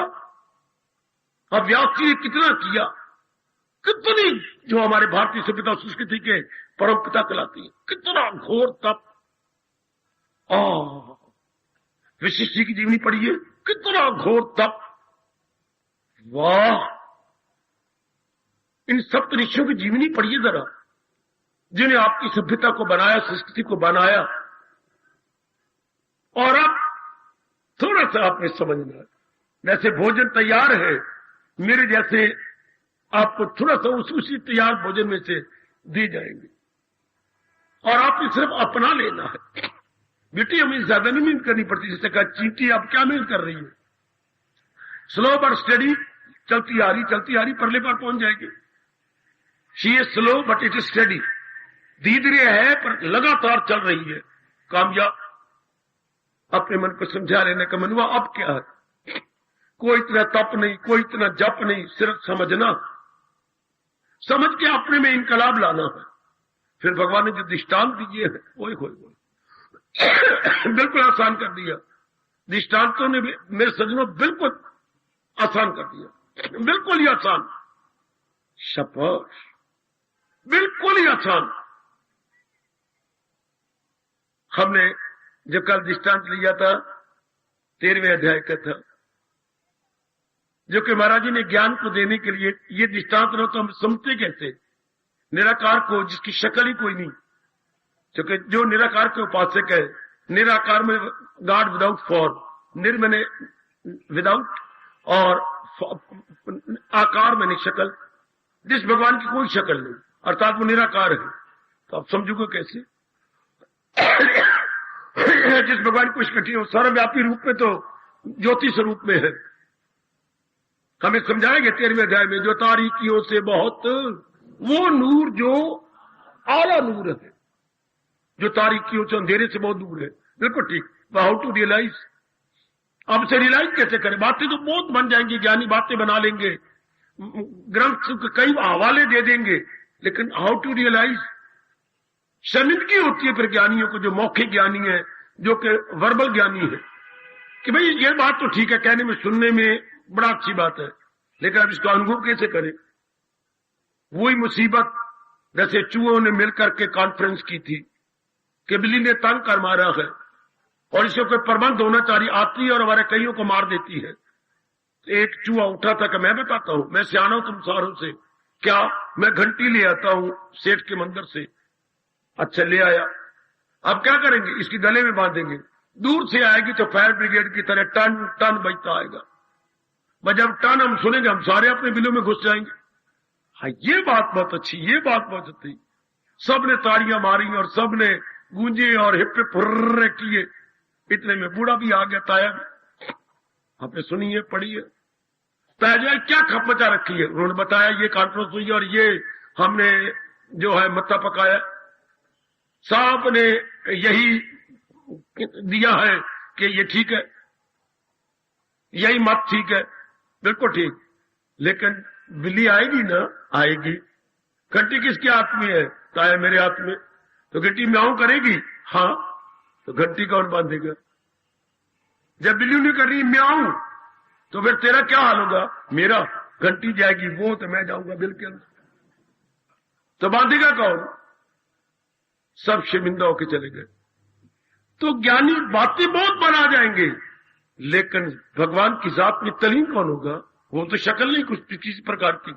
अब व्यास जी ने कितना किया, कितनी जो हमारे भारतीय सभ्यता संस्कृति के परम पिता कहलाती है, कितना घोर तप। वशिष्ठ जी की जीवनी पढ़िए, कितना घोर तप। वाह, इन सप्त ऋषियों की जीवनी पढ़िए जरा, जिन्हें आपकी सभ्यता को बनाया, संस्कृति को बनाया। और अब थोड़ा सा आपने समझना है, वैसे भोजन तैयार है, मेरे जैसे आपको थोड़ा सा उसी तैयार भोजन में से दी जाएंगे, और आपने सिर्फ अपना लेना है। बेटी हमें ज्यादा नहीं मेहनत करनी पड़ती। जैसे कहा चींटी अब क्या मेहनत कर रही है, स्लो बट स्टडी, चलती आ रही परले पर पहुंच जाएगी। She is slow but it is study, धीरे है पर लगातार चल रही है, कामयाब। अपने मन को समझा लेने का मन हुआ अब क्या है, कोई इतना तप नहीं, कोई इतना जप नहीं, सिर्फ समझना, समझ के अपने में इनकलाब लाना है। फिर भगवान ने जो दृष्टांत दिए हैं, वो बिल्कुल आसान कर दिया। दृष्टांतों ने मेरे सज्जनों बिल्कुल आसान कर दिया, बिल्कुल ही आसान, शाबाश, बिल्कुल ही आसान। हमने जब कल दृष्टांत लिया था 13वें अध्याय का था, जो कि महाराज जी ने ज्ञान को देने के लिए ये दृष्टांत रहो तो हम समझते कैसे, निराकार को जिसकी शक्ल ही कोई नहीं, क्योंकि जो निराकार के उपासक है, निराकार में गॉड विदाउट फॉर्म, निर्मने विदाउट, और आकार में नहीं शक्ल, जिस भगवान की कोई शक्ल नहीं, अर्थात वो निराकार है। तो आप समझोगे कैसे जिस भगवान को इकट्ठी हो, सर्वव्यापी रूप में तो ज्योति स्वरूप में है। हमें समझाएंगे 13वें अध्याय में, जो तारीकियों से बहुत, वो नूर जो आला नूर है, जो तारीकियों से, अंधेरे से बहुत दूर है। बिल्कुल ठीक। हाउ टू रियलाइज, अब से रियलाइज कैसे करें? बातें तो बहुत बन जाएंगी, ज्ञानी बातें बना लेंगे, ग्रंथ के कई हवाले दे देंगे, लेकिन हाउ टू रियलाइज शर्मिंदगी होती है फिर ज्ञानियों को, जो मौखिक ज्ञानी है, जो कि वर्बल ज्ञानी है, कि भाई ये बात तो ठीक है, कहने में सुनने में बड़ा अच्छी बात है, लेकिन अब इसको अनुभव कैसे करें? वही मुसीबत जैसे चूहों ने मिलकर के कॉन्फ्रेंस की थी कि बिल्ली ने तंग कर मारा है और इसको कोई प्रबंध होना चाहिए, आती है और हमारे कईयों को मार देती है। एक चूहा उठा था कि मैं बताता हूं, मैं सियाना हूं तुम सारों से, क्या मैं घंटी ले आता हूं सेठ के मंदिर से। अच्छा ले आया, अब क्या करेंगे, इसके गले में बांधेंगे, दूर से आएगी तो फायर ब्रिगेड की तरह टन टन बजता आएगा। बस जब टन हम सुनेंगे हम सारे अपने बिलों में घुस जाएंगे। हाँ, ये बात बहुत अच्छी, ये बात बहुत अच्छी। सबने तालियां मारी और सबने गूंजे और हिप्पे फुर्र किए। इतने में बूढ़ा भी आ गया, ताया भी। आपने सुनी है, पढ़ी है। ताया क्या खप मचा रखी है, उन्होंने बताया ये कॉन्फ्रेंस हुई और ये हमने जो है मत्ता पकाया, साहब ने यही दिया है कि ये ठीक है, यही मत ठीक है, बिल्कुल ठीक। लेकिन बिल्ली आएगी ना, आएगी। घंटी किसके हाथ में है, ताया मेरे हाथ में। तो घंटी म्याऊं करेगी, हाँ, तो घंटी कौन बांधेगा? जब बिल्ली नहीं कर रही म्याऊं, तो फिर तेरा क्या हाल होगा? मेरा घंटी जाएगी वो, तो मैं जाऊंगा बिल के अंदर, तो बांधेगा कौन? सब शर्मिंदा होके चले गए। तो ज्ञानी बातें बहुत बना जाएंगे, लेकिन भगवान की जात में तलीम कौन होगा? वो तो शक्ल नहीं कुछ किसी प्रकार की।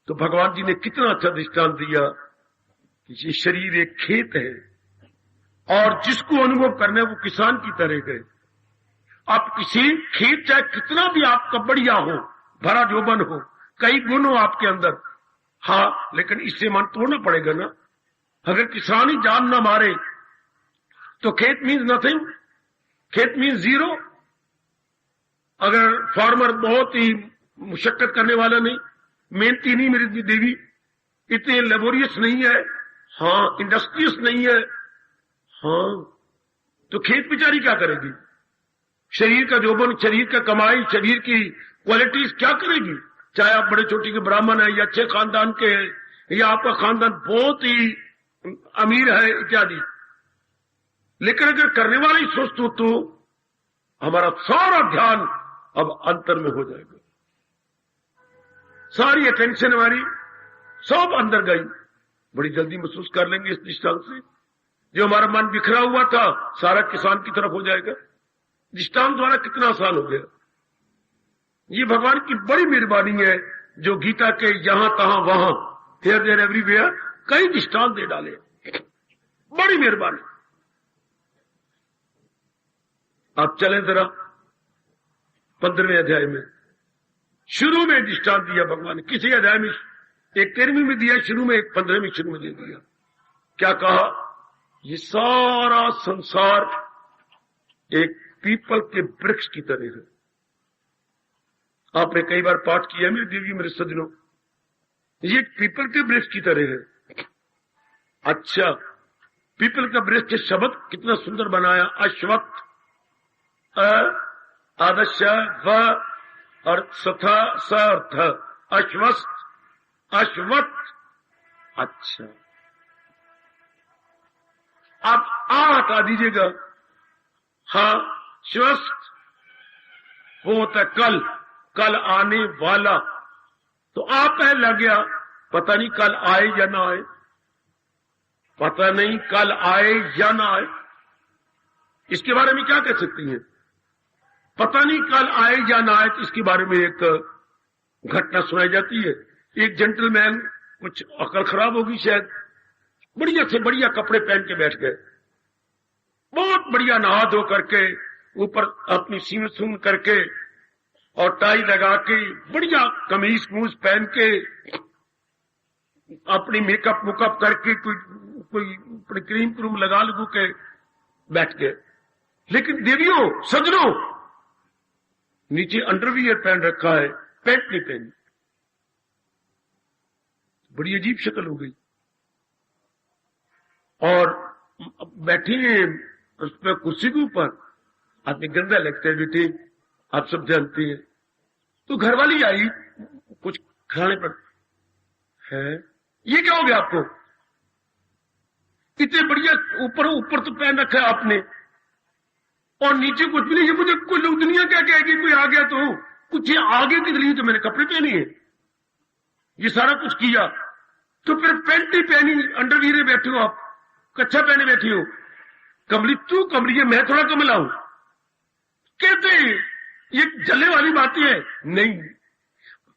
तो भगवान जी ने कितना अच्छा दृष्टांत दिया कि ये शरीर एक खेत है और जिसको अनुभव करना है वो किसान की तरह गए। आप किसी खेत चाहे कितना भी आपका बढ़िया हो, भरा जोबन हो, कई गुण हो आपके अंदर, हाँ, लेकिन इससे मन तोड़ना पड़ेगा ना। अगर किसान ही जान ना मारे तो खेत मीन्स नथिंग, खेत मीन्स जीरो। अगर फार्मर बहुत ही मुशक्कत करने वाला नहीं, मेहनती नहीं, मेरी देवी इतने लेबोरियस नहीं है, हाँ, इंडस्ट्रियस नहीं है, हाँ, तो खेत बेचारी क्या करेगी? शरीर का जोबन, शरीर का कमाई, शरीर की क्वालिटीज क्या करेगी? चाहे आप बड़े छोटे के ब्राह्मण हैं या अच्छे खानदान के हैं या आपका खानदान बहुत ही अमीर है इत्यादि, लेकिन अगर करने वाला ही सुस्त हो तो हमारा सारा ध्यान अब अंतर में हो जाएगा। सारी अटेंशन हमारी सब अंदर गई। बड़ी जल्दी महसूस कर लेंगे इस दृष्टांत से। जो हमारा मन बिखरा हुआ था सारा किसान की तरफ हो जाएगा। दृष्टांत द्वारा कितना आसान हो गया। ये भगवान की बड़ी मेहरबानी है जो गीता के यहां तहां वहां, हियर देयर एवरीवेयर कई दृष्टांत दे डाले। बड़ी मेहरबानी। आप चलें जरा 15वें अध्याय में। शुरू में दृष्टांत दिया भगवान ने, किसी अध्याय में एक 13वीं में दिया शुरू में, एक 15वीं शुरू में दे दिया। क्या कहा? ये सारा संसार एक पीपल के वृक्ष की तरह है। आपने कई बार पाठ किया मेरी देवी, मेरे सज्जनों, ये पीपल के वृक्ष की तरह है। अच्छा, पीपल का वृक्ष शब्द कितना सुंदर बनाया। अश्वत्थ, आदर्श व और सथा स और थ, अश्वत्थ, अश्वत्थ। अच्छा, आप आ हटा दीजिएगा। हाँ, स्वस्थ वो होता कल, कल आने वाला। तो आप कह लग गया, पता नहीं कल आए या ना आए, पता नहीं कल आए या ना आए। इसके बारे में क्या कह सकती हैं? पता नहीं कल आए या ना आए। तो इसके बारे में एक घटना सुनाई जाती है। एक जेंटलमैन, कुछ अकल खराब होगी शायद, बढ़िया से बढ़िया कपड़े पहन के बैठ गए, बहुत बढ़िया नहा धो करके, ऊपर अपनी सीम सुन करके और टाई लगा के, बढ़िया कमीज कूज पहन के, अपनी मेकअप मुकअप करके, कोई क्रीम क्रूम लगा लगू के बैठ गए। लेकिन देवियों, सजनों, नीचे अंडरवियर पहन रखा है, पैंट नहीं पहनी। बड़ी अजीब शक्ल हो गई। और बैठी है उस पर कुर्सी के ऊपर, आदमी गंदा लगता है बेटी, आप सब जानती हैं। तो घरवाली आई कुछ खाने पर, है ये क्या हो गया आपको? इतने बढ़िया ऊपर तो पहन रखा है आपने और नीचे कुछ भी नहीं है। मुझे कोई लोग दुनिया क्या कहेगी, कोई आ गया तो कुछ आगे के लिए तो मैंने कपड़े पहने हैं, ये सारा कुछ किया, तो फिर पैंट ही पहनी, अंडरवियर बैठे हो आप, कच्छा पहने बैठी हो। कमली तू कमली है, मैं थोड़ा कमला हूं। कहते ये जलने वाली बातें है नहीं।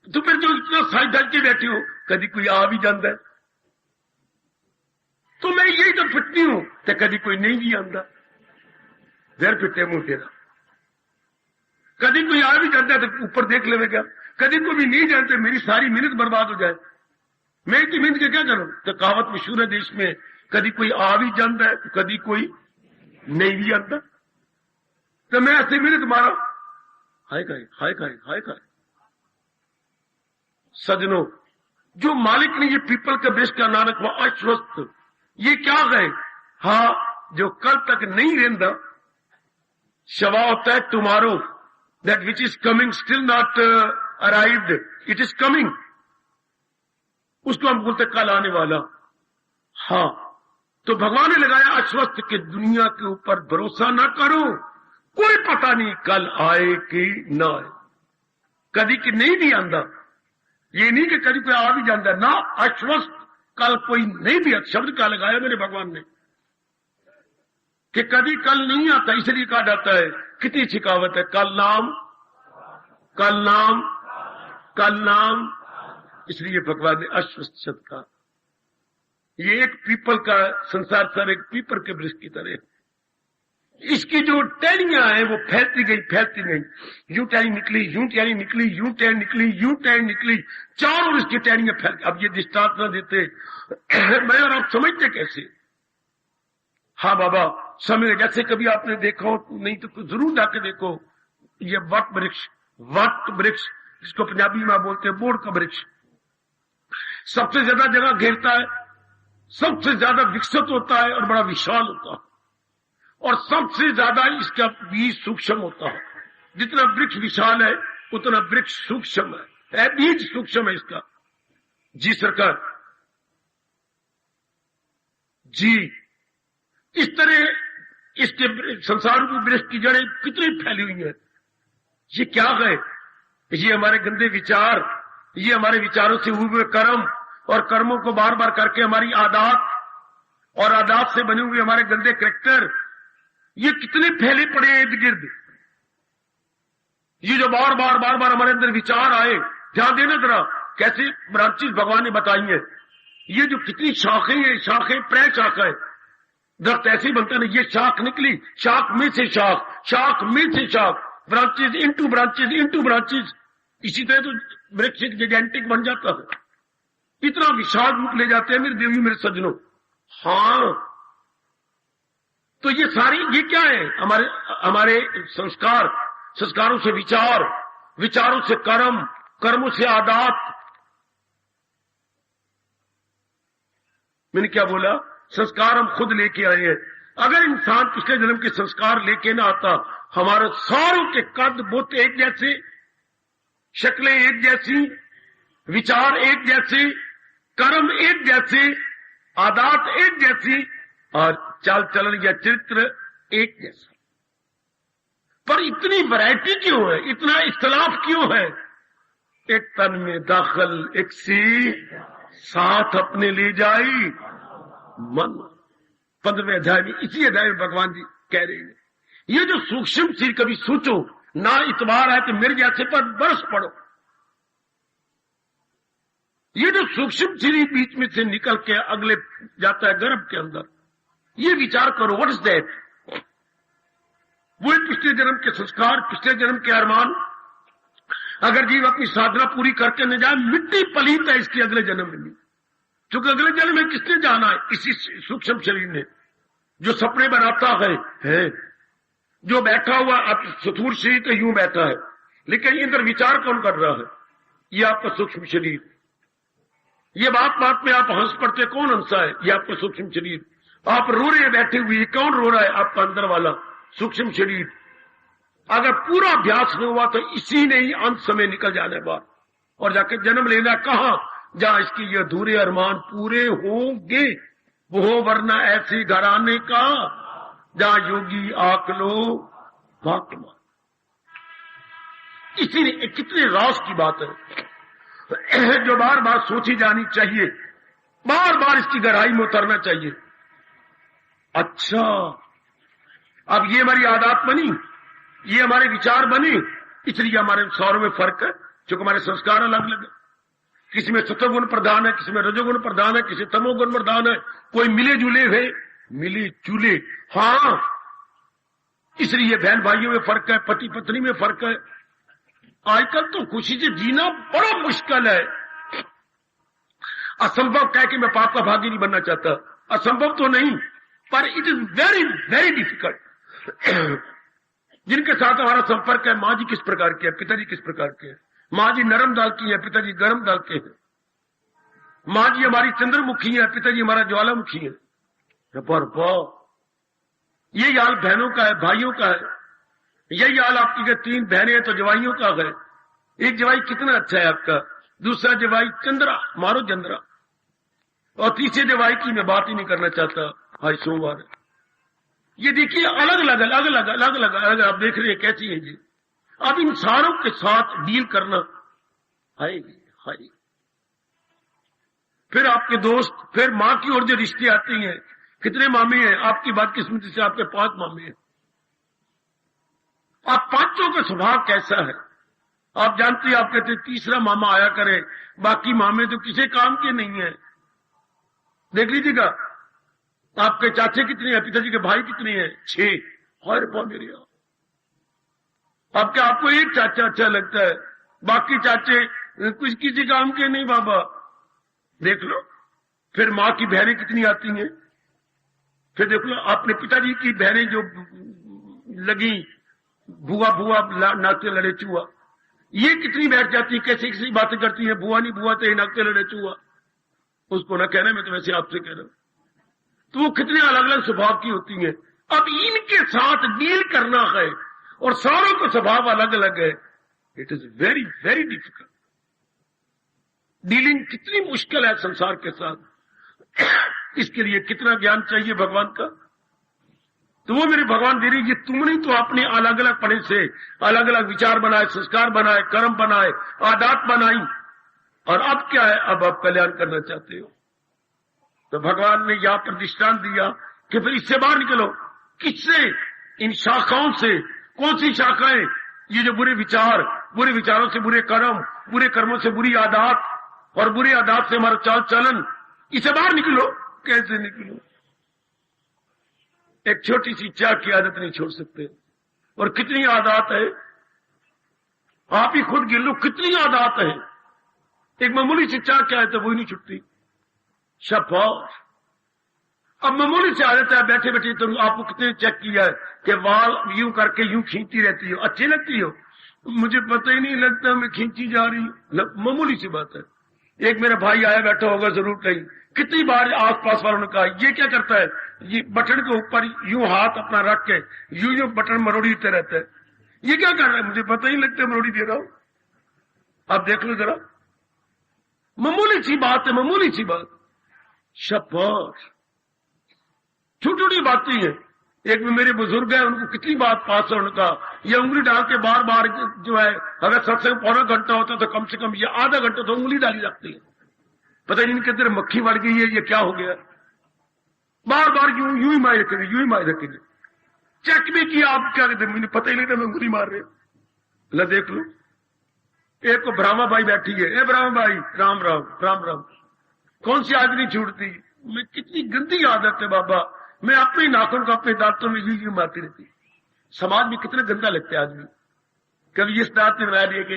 तो फिर जो इतना साइड ढक के बैठी हो, कभी कोई आ भी जाता है तो मैं यही तो फिटनी हूं तो कभी कोई नहीं भी आंदा देर फिटे मुंह तेरा, कभी कोई आ भी जाता है तो ऊपर देख लेगा, कभी कोई भी नहीं जानते मेरी सारी मेहनत बर्बाद हो जाए, मैं इतनी मेहनत के क्या करूं। तो कहावत मशहूर है देश में, कभी कोई आ भी जाता है तो कभी कोई नहीं भी आता। तो मैं ऐसे मेहनत मारा, हाय खाए हाय खाए हाय खाए। सजनों, जो मालिक ने ये पीपल के वृक्ष का नाम रखा अश्वत्थ, ये क्या गए, हाँ जो कल तक नहीं रहता, शवा होता है tomorrow, that which is coming still not arrived, it is coming, उसको हम बोलते कल आने वाला। हाँ, तो भगवान ने लगाया अश्वत्थ के दुनिया के ऊपर भरोसा ना करो, कोई पता नहीं कल आए कि ना आए, कभी कि नहीं भी आंदा, ये नहीं कि कभी कोई आ भी जाता ना, अश्वत्थ कल कोई नहीं भी, शब्द क्या लगाया मेरे भगवान ने कि कभी कल नहीं आता, इसलिए कहा जाता है, कितनी अच्छी कहावत है, कल नाम कल नाम कल नाम, इसलिए भगवान ने अश्वत्थ शब्द कहा। ये एक पीपल का संसार सर एक पीपल के वृक्ष की तरह, इसकी जो टहनियां हैं वो फैलती गई, यूं टहनी निकली, यूं टहनी निकली, यूं टहनी निकली, यूं टहनी निकली, चारों इसकी टहनियां फैल। अब ये दृष्टांत न देते मैं और आप समझते कैसे। हाँ बाबा समय, जैसे कभी आपने देखा हो, नहीं तो जरूर जाके देखो, ये वट वृक्ष जिसको पंजाबी में बोलते हैं बोर्ड का वृक्ष, सबसे ज्यादा जगह घेरता है, सबसे ज्यादा विकसित होता है और बड़ा विशाल होता है, और सबसे ज्यादा इसका बीज सूक्ष्म होता है। जितना वृक्ष विशाल है उतना वृक्ष सूक्ष्म है, बीज सूक्ष्म है इसका। जी सरकार जी, इस तरह इसके संसार में वृक्ष की जड़ें कितनी फैली हुई है। ये क्या है, ये हमारे गंदे विचार, ये हमारे विचारों से हुए कर्म, और कर्मों को बार बार करके हमारी आदत, और आदत से बने हुए हमारे गंदे कैरेक्टर, ये कितने फैले पड़े हैं इर्द गिर्द। ये जो बार बार हमारे अंदर विचार आए, ध्यान देना जरा कैसे ब्रांचेस भगवान ने बताई है। ये जो कितनी शाखें हैं, शाखें प्रे शाखा है, दरख्त ऐसे ही बनता है, ये शाख निकली, शाख में से शाख, शाख में से शाख, branches into branches into branches, इसी तरह तो वृक्ष जिगेंटिक बन जाता है, इतना विशाल रूप ले जाते हैं मेरे देवी मेरे सज्जनों। हाँ, तो ये सारी, ये क्या है, हमारे संस्कारों से विचार, विचारों से कर्म, कर्मों से आदत। मैंने क्या बोला, संस्कार हम खुद लेके आए हैं। अगर इंसान पिछले जन्म के संस्कार लेके ना आता, हमारे सारों के कद बुत एक जैसे, शक्लें एक जैसी, विचार एक जैसे, कर्म एक जैसे, आदत एक जैसी, और चाल चलन या चरित्र एक जैसा। पर इतनी वैरायटी क्यों है, इतना इख्तलाफ क्यों है। एक तन में दाखिल एक सी साथ अपने ले जाई मन। 15वें अध्याय में, इसी अध्याय में भगवान जी कह रहे हैं, ये जो सूक्ष्म चीज कभी सोचो ना, इतबार है कि मेरे जैसे पर बरस पड़ो। ये जो सूक्ष्म चीज बीच में से निकल के अगले जाता है गर्भ के अंदर, ये विचार करो, व्हाट इज दैट। वो पिछले जन्म के संस्कार, पिछले जन्म के अरमान। अगर जीव अपनी साधना पूरी करके न जाए, मिट्टी पलीत है इसके अगले जन्म में, क्योंकि अगले जन्म में किसने जाना है, इसी सूक्ष्म शरीर ने। जो सपने बनाता है जो बैठा हुआ, अब स्थूल शरीर तो यूं बैठा है, लेकिन इधर विचार कौन कर रहा है, ये आपका सूक्ष्म शरीर। ये बात बात में आप हंस पड़ते, कौन हंसा है, ये आपका सूक्ष्म शरीर। आप रो रहे बैठे हुए, कौन रो रहा है, आपका अंदर वाला सूक्ष्म शरीर। अगर पूरा अभ्यास में हुआ तो इसी ने ही अंत समय निकल जाना है बाहर, और जाके जन्म लेना कहां, जहां इसके ये अधूरे अरमान पूरे होंगे। वो वरना ऐसे घराने का जहां योगी आकलो भाकमा। इसीलिए कितने राज की बात है जो बार बार सोची जानी चाहिए, बार बार इसकी गहराई में उतरना चाहिए। अच्छा, अब ये हमारी आदत बनी, ये हमारे विचार बने, इसलिए हमारे सौरों में फर्क है, क्योंकि हमारे संस्कार अलग अलग है। किसी में सत्वगुण प्रधान है, किसी में रजोगुण प्रधान है, किसी तमोगुण प्रधान है, कोई मिले जुले है, मिले जुले। हाँ, इसलिए बहन भाइयों में फर्क है, पति पत्नी में फर्क है। आजकल तो खुशी से जीना बड़ा मुश्किल है। असंभव कह के मैं पाप का भागी नहीं बनना चाहता, असंभव तो नहीं, पर it is very very difficult. जिनके साथ हमारा संपर्क है, माँ जी किस प्रकार के है, पिताजी किस प्रकार के हैं। माँ जी नरम दाल की है, पिताजी गर्म दाल के हैं। माँ जी हमारी चंद्रमुखी है, पिताजी हमारा ज्वालामुखी है। पर यही हाल बहनों का है, भाइयों का है। यही हाल आपकी के 3 बहनें हैं तो जवाइयों का है। एक जवाई कितना अच्छा है आपका, दूसरा जवाई चंद्रा मारो चंद्रा, और तीसरे जवाई की मैं बात ही नहीं करना चाहता। आज सोमवार है। ये देखिए अलग अलग अलग अलग अलग अलग अलग आप देख रहे हैं कैसी है जी। अब इन सारों के साथ डील करना हाय हाय। फिर आपके दोस्त, फिर मां की ओर जो रिश्ते आती हैं, कितने मामे हैं आपकी बात किस्मत से, आपके 5 मामे हैं। आप 5 का स्वभाव कैसा है आप जानते हैं। आप कहते तीसरा मामा आया करे, बाकी मामे तो किसी काम के नहीं है। देख लीजिएगा आपके चाचे कितने हैं, पिताजी के भाई कितने हैं, 6। और मेरे अब क्या आपको एक चाचा अच्छा लगता है, बाकी चाचे कुछ किसी काम के नहीं बाबा। देख लो फिर मां की बहनें कितनी आती हैं। फिर देख लो अपने पिताजी की बहनें जो लगी, बुआ बुआ नाकते लड़े चूहा, ये कितनी बैठ जाती है, कैसी कैसी बातें करती है। बुआ नहीं बुआ तो नाकते लड़े चूहा, उसको ना कहना, मैं तो वैसे आपसे कह रहा हूं। तो वो कितने अलग अलग स्वभाव की होती हैं। अब इनके साथ डील करना है और सारों का स्वभाव अलग अलग है। It is very very difficult. Dealing कितनी मुश्किल है संसार के साथ। इसके लिए कितना ज्ञान चाहिए भगवान का। तो वो मेरे भगवान दे रही, ये तुमने तो अपने अलग अलग पढ़े से अलग अलग विचार बनाए, संस्कार बनाए, कर्म बनाए, आदत बनाई, और अब क्या है, अब आप कल्याण करना चाहते हो। तो भगवान ने यहां पर दृष्टांत दिया कि फिर इससे बाहर निकलो। किससे? इन शाखाओं से। कौन सी शाखाएं? ये जो बुरे विचार, बुरे विचारों से बुरे कर्म, बुरे कर्मों से बुरी आदत, और बुरी आदत से हमारा चाल चलन, इसे बाहर निकलो। कैसे निकलो? एक छोटी सी चाय की आदत नहीं छोड़ सकते, और कितनी आदत है आप ही खुद गिन लो, कितनी आदत है। एक मामूली सी चाय क्या है तो वही नहीं छुटती। शाबाश। अब मामूली से आदत है, बैठे बैठे तुम आपको कितने चेक किया है कि वाल यूं करके यूं खींचती रहती हो, अच्छी लगती हो। मुझे पता ही नहीं लगता मैं खींची जा रही हूं। मामूली सी बात है। एक मेरा भाई आया बैठा होगा जरूर कहीं, कितनी बार आसपास वालों ने कहा ये क्या करता है, ये बटन के ऊपर यूं हाथ अपना रख के यूं यूं बटन मरोड़ीते रहता है, ये क्या कर रहा है, मुझे पता ही लगता मरोड़ी दे रहा हूं। आप देख लो जरा, मामूली सी बात है, मामूली सी बात। शाबाश। छोटी छोटी बातें हैं। एक में मेरे बुजुर्ग है, उनको कितनी बात पास है उनका, ये उंगली डाल के बार बार जो है, अगर सत्संग पौना घंटा होता तो कम से कम ये आधा घंटा तो उंगली डाली रखती है। पता नहीं इनके अंदर मक्खी बढ़ गई है, ये क्या हो गया। बार बार यूं यूं ही मार रखेंगे, यूं ही मार रखेंगे। चेक भी किया, आप क्या कहते, मुझे पता ही नहीं था मैं उंगली मार रहे हो। देख लो, एक को ब्राह्मा बाई बैठी है, ए ब्राह्मा बाई राम राम राम राम, कौन सी आदमी छूटती। मैं कितनी गंदी आदत है बाबा, मैं अपने नाखून को अपने दांतों में यूं यूं मारती रहती। समाज में कितना गंदा लगता है आदमी। कभी इस दांत में मार दिया कि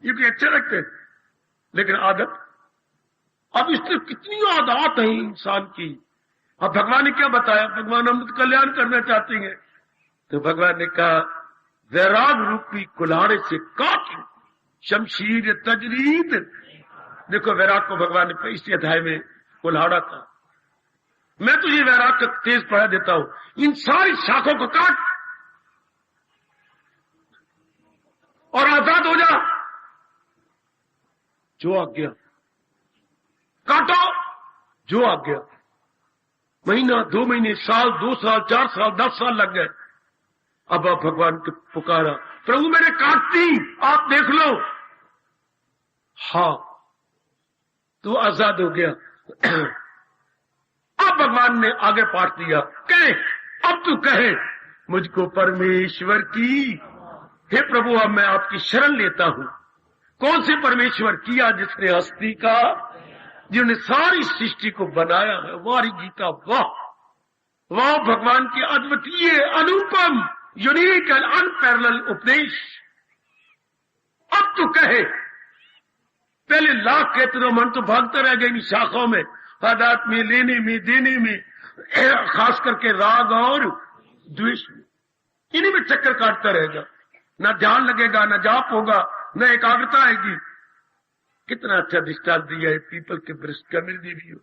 ये कोई अच्छा लगता है, लेकिन आदत। अब इससे कितनी आदत है इंसान की। अब भगवान ने क्या बताया, भगवान हम कल्याण करना चाहते हैं, तो भगवान ने कहा वैराग रूपी कुल्हाड़े से काट शमशीर तजरीद। देखो वैराग को भगवान ने इस अध्याय में कुल्हाड़ा था। मैं तो ये वैराग का तेज पढ़ा देता हूं, इन सारी शाखों को काट और आजाद हो जा। जो आज्ञा, काटो जो आज्ञा। महीना, 2 महीने, साल, 2 साल, 4 साल, 10 साल लग गए। अब आप भगवान को पुकारा, प्रभु मैंने काट दी, आप देख लो। हाँ, तो आजाद हो गया। अब भगवान ने आगे पाठ दिया, कहे अब तू कहे मुझको परमेश्वर की, हे प्रभु अब मैं आपकी शरण लेता हूं, कौन से परमेश्वर किया जिसने हस्ती का, जिन्होंने सारी सृष्टि को बनाया है। वारी गीता, वाह वाह, भगवान के अद्वितीय, अनुपम, यूनिक एंड अनपैरेलल उपदेश। अब तो कहे, पहले लाख कहते तो मन तो भागता रह गया इन शाखाओं में, आदात में, लेने में, देने में, खास करके राग और द्वेष में, इन्हीं में चक्कर काटता रहेगा। ना ध्यान लगेगा, ना जाप होगा, न एकाग्रता आएगी। कितना अच्छा दृष्टांत दिया है पीपल के वृक्ष का, मेरी देवी।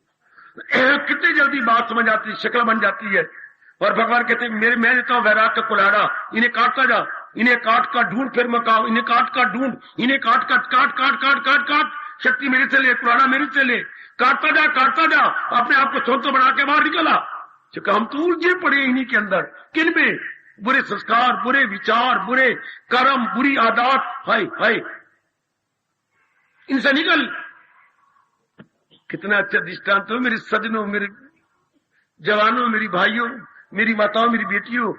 कितनी जल्दी बात समझ आती है, शक्ल बन जाती है। और भगवान कहते हैं मैं देता हूं वैराग का कुल्हाड़ा, इन्हें काटता जा, इन्हें काट काट ढूंढ, फिर मकाओ, इन्हें काट काट ढूंढ, इन्हें काट काट काट काट काट काट काट, शक्ति मेरे से ले, कुल्हाड़ा मेरे से ले, काटता जा, अपने आप को छोटा बना के बाहर निकला। क्योंकि हम तो उलझे पड़े इन्हीं के अंदर। किन में? बुरे संस्कार, बुरे विचार, बुरे कर्म, बुरी आदत। हाय इनसे निकल। कितना अच्छा दृष्टांत हो मेरे सजनों, मेरे जवानों, मेरी भाइयों, मेरी माताओं, मेरी बेटियों।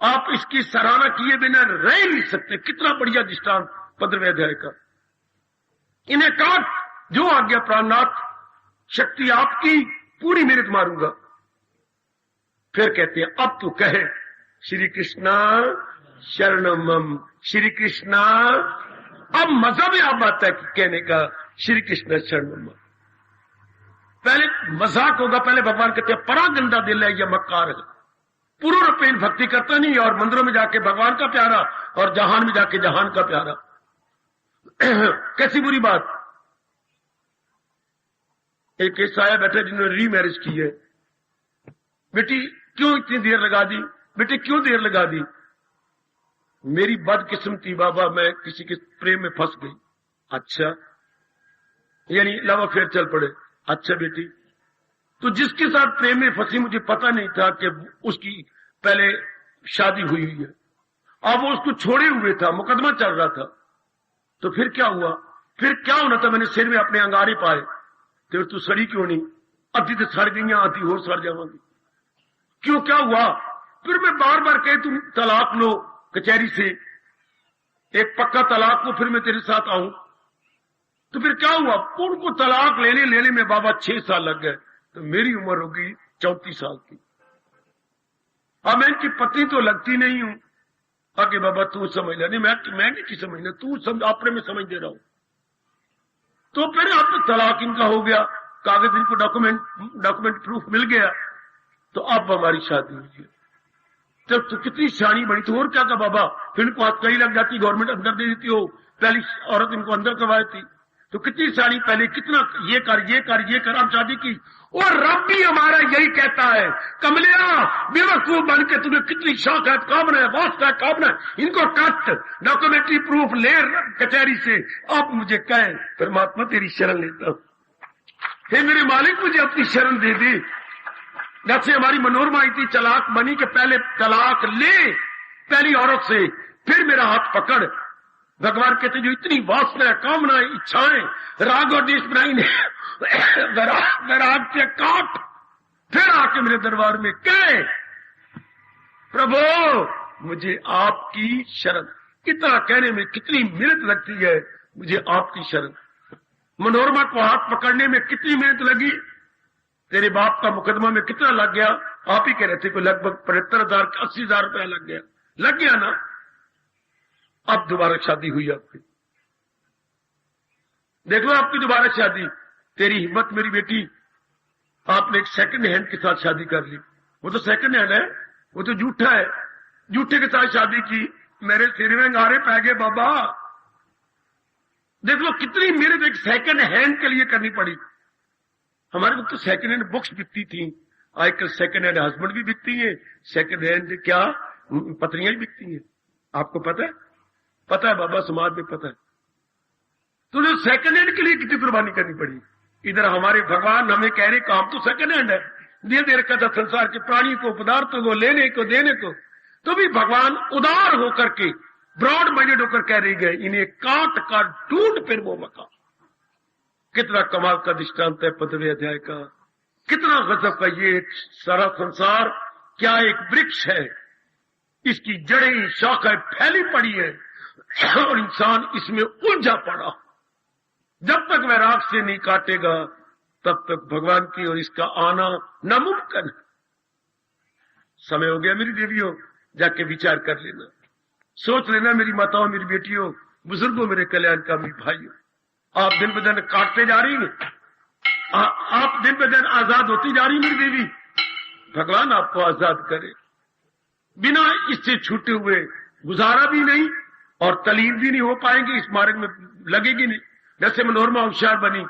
आप इसकी सराहना किए बिना रह नहीं सकते। कितना बढ़िया दृष्टांत 15वें अध्याय का। इन्हें काट, जो आज्ञा प्राणनाथ, शक्ति आपकी, पूरी मेहनत मारूंगा। फिर कहते हैं अब तू कहे श्री कृष्णा शरणमम, श्री कृष्णा। अब मजा में आप बात है कहने का श्री कृष्ण शरणमम। पहले मजाक होगा, पहले भगवान कहते हैं परा गंदा दिल है यह मक्कार है, पूर्ण रूपेण भक्ति करता नहीं, और मंदिरों में जाके भगवान का प्यारा और जहान में जाके जहान का प्यारा। कैसी बुरी बात। एक ऐसा आया बैठा जिन्होंने रीमैरिज की है। बेटी क्यों इतनी देर लगा दी, बेटे क्यों देर लगा दी? मेरी बदकिस्मती बाबा, मैं किसी के प्रेम में फंस गई। अच्छा, यानी लव अफेयर चल पड़े। अच्छा बेटी, तो जिसके साथ प्रेम में फंसी मुझे पता नहीं था कि उसकी पहले शादी हुई है, अब वो उसको छोड़े हुए था, मुकदमा चल रहा था। तो फिर क्या हुआ? फिर क्या होना था? मैंने सिर में अपने अंगारे पाए। तो तू सड़ी क्यों नहीं? अति तो सड़ गई, अति और सड़ जावांगी। क्यों, क्या हुआ? फिर मैं बार बार कहे तुम तलाक लो कचहरी से, एक पक्का तलाक को, फिर मैं तेरे साथ आऊं। तो फिर क्या हुआ? उनको तलाक लेने में बाबा 6 साल लग गए। तो मेरी उम्र हो गई 34 साल की। अब मैं इनकी पत्नी तो लगती नहीं हूं। आगे बाबा तू समझ ले। नहीं, मैं नहीं समझना, तू अपने में समझ दे रहा हूं। तो फिर अब तो तलाक इनका हो गया, कागज इनको डॉक्यूमेंट प्रूफ मिल गया। तो अब हमारी शादी हुई है। तो कितनी शानी बनी। तो और क्या का बाबा, फिर इनको हथकड़ी लग जाती, गवर्नमेंट अंदर दे देती हो। पहली औरत इनको अंदर करवाई थी, तो कितनी शानी, पहले कितना ये कर, अब शादी की। और रब भी हमारा यही कहता है, कमलिया बेवकूफ बन के तुम्हें कितनी शौक है, कामना है, वास्ता है, कामना है, इनको कट, डॉक्यूमेंट्री प्रूफ ले कचहरी से। अब मुझे कहे परमात्मा तेरी शरण लेता हूं, हे मेरे मालिक मुझे अपनी शरण दे दे। जैसे हमारी मनोरमा आई थी, तलाक बनी के पहले तलाक ले पहली औरत से, फिर मेरा हाथ पकड़। भगवान कहते जो इतनी वासना, कामना, इच्छाएं, राग और देश बनाई ने वैराग से काट, फिर आके मेरे दरबार में कहे प्रभु मुझे आपकी शरण। कितना कहने में कितनी मेहनत लगती है, मुझे आपकी शरण। मनोरमा को हाथ पकड़ने में कितनी मेहनत लगी, तेरे बाप का मुकदमा में कितना लग गया, आप ही कह रहे थे कोई लगभग 75,000 80,000 रुपया लग गया ना। अब दोबारा शादी हुई आपकी, देख लो आपकी दोबारा शादी। तेरी हिम्मत मेरी बेटी, आपने एक सेकंड हैंड के साथ शादी कर ली। वो तो सेकंड हैंड है, वो तो झूठा है, झूठे के साथ शादी की। मेरे सिर में अंगारे पै गए बाबा। देख लो कितनी मेहनत एक सेकंड हैंड के लिए करनी पड़ी। हमारे वक्त तो सेकंड हैंड बुक्स बिकती थी, आजकल सेकंड हैंड हस्बैंड भी बिकती है, सेकंड हैंड क्या पत्नियां भी बिकती हैं। आपको पता है? पता है बाबा, समाज में पता है। तो जो सेकंड हैंड के लिए कितनी कुर्बानी करनी पड़ी। इधर हमारे भगवान हमें कह रहे काम तो सेकंड हैंड है, दे रखा था संसार के प्राणी को, पदार्थों को, लेने को, देने को। तो भी भगवान उदार होकर के, ब्रॉड माइंडेड होकर कह रही गए इन्हें काट कर ढूंढ फिर वो मकान। कितना कमाल का दृष्टांत है 15वें अध्याय का। कितना गजब का। ये सारा संसार क्या एक वृक्ष है, इसकी जड़ें शाखाएं फैली पड़ी है, और इंसान इसमें उलझा पड़ा। जब तक वैराग से नहीं काटेगा तब तक भगवान की और इसका आना नामुमकिन है। समय हो गया मेरी देवियों, जाके विचार कर लेना, सोच लेना मेरी माताओं, मेरी बेटियों, बुजुर्गों, मेरे कल्याणकामी भाइयों। आप दिन ब दिन काटते जा रही हैं, आप दिन ब दिन आजाद होती जा रही मेरी देवी। भगवान आपको आजाद करे। बिना इससे छूटे हुए गुजारा भी नहीं और तलीम भी नहीं हो पाएंगे, इस मार्ग में लगेगी नहीं। जैसे मनोरमा होशियार बनी,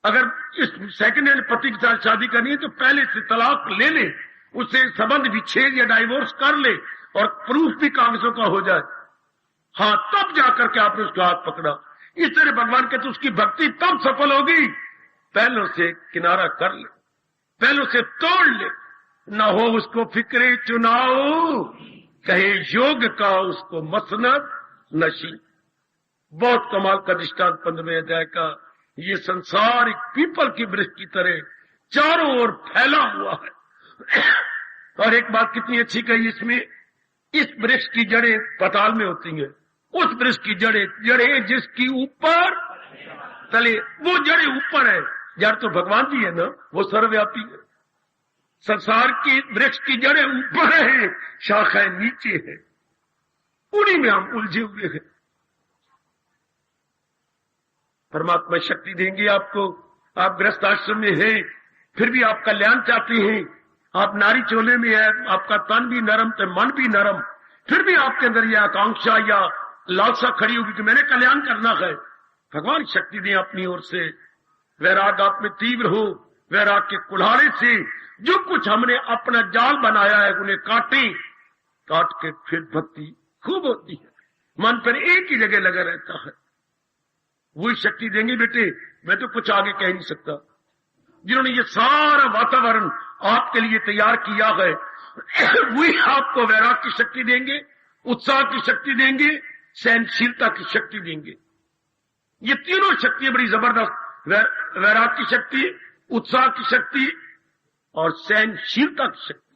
अगर इस सेकंड हैंड पति के साथ शादी करनी है तो पहले से तलाक ले ले, उससे संबंध विच्छेद या डाइवोर्स कर ले और प्रूफ भी कागजों का हो जाए, हाँ तब जाकर के आपने उसका हाथ पकड़ा। इस तरह भगवान कहते उसकी भक्ति तब सफल होगी, पहलों से किनारा कर ले, पहलों से तोड़ ले, न हो उसको फिक्रे चुनाव, कहे योग का उसको मसनद नशी। बहुत कमाल का दृष्टांत 15वें अध्याय का। ये संसार एक पीपल की वृक्ष की तरह चारों ओर फैला हुआ है। और एक बात कितनी अच्छी कही इसमें, इस वृक्ष की जड़ें पाताल में होती हैं, उस वृक्ष की जड़ें जिसकी ऊपर तले, वो जड़ें ऊपर है। जड़ तो भगवान जी है ना, वो सर्वव्यापी है। संसार की वृक्ष की जड़ें ऊपर है, शाखाएं नीचे है, उन्हीं में हम उलझे हुए हैं। परमात्मा शक्ति देंगे आपको। आप गृहस्थ आश्रम में हैं, फिर भी आप कल्याण चाहते हैं, आप नारी चोले में है, आपका तन भी नरम तो मन भी नरम, फिर भी आपके अंदर यह आकांक्षा या लालसा खड़ी होगी कि मैंने कल्याण करना है। भगवान शक्ति दें अपनी ओर से। वैराग आप में तीव्र हो, वैराग के कुल्हाड़े से जो कुछ हमने अपना जाल बनाया है उन्हें काटे, काट के फिर भक्ति खूब होती है, मन पर एक ही जगह लगा रहता है। वही शक्ति देंगे बेटे, मैं तो कुछ आगे कह नहीं सकता। जिन्होंने ये सारा वातावरण आपके लिए तैयार किया है, वही आपको वैराग की शक्ति देंगे, उत्साह की शक्ति देंगे, सहनशीलता की शक्ति देंगे। ये तीनों शक्तियां बड़ी जबरदस्त, वैराग की शक्ति, उत्साह की शक्ति और सहनशीलता की शक्ति।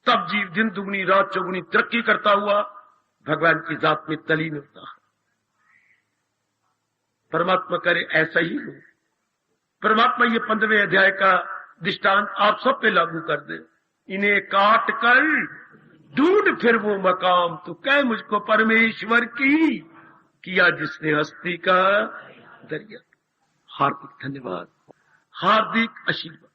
तब जीव दिन दुगनी रात चौगुनी तरक्की करता हुआ भगवान की जात में तलीन होता है। परमात्मा करे ऐसा ही हो। परमात्मा ये 15वें अध्याय का दृष्टांत आप सब पे लागू कर दे। इन्हें काट कर ढूंढ फिर वो मकाम, तो कह मुझको परमेश्वर की, किया जिसने हस्ती का दरिया। हार्दिक धन्यवाद, हार्दिक आशीर्वाद।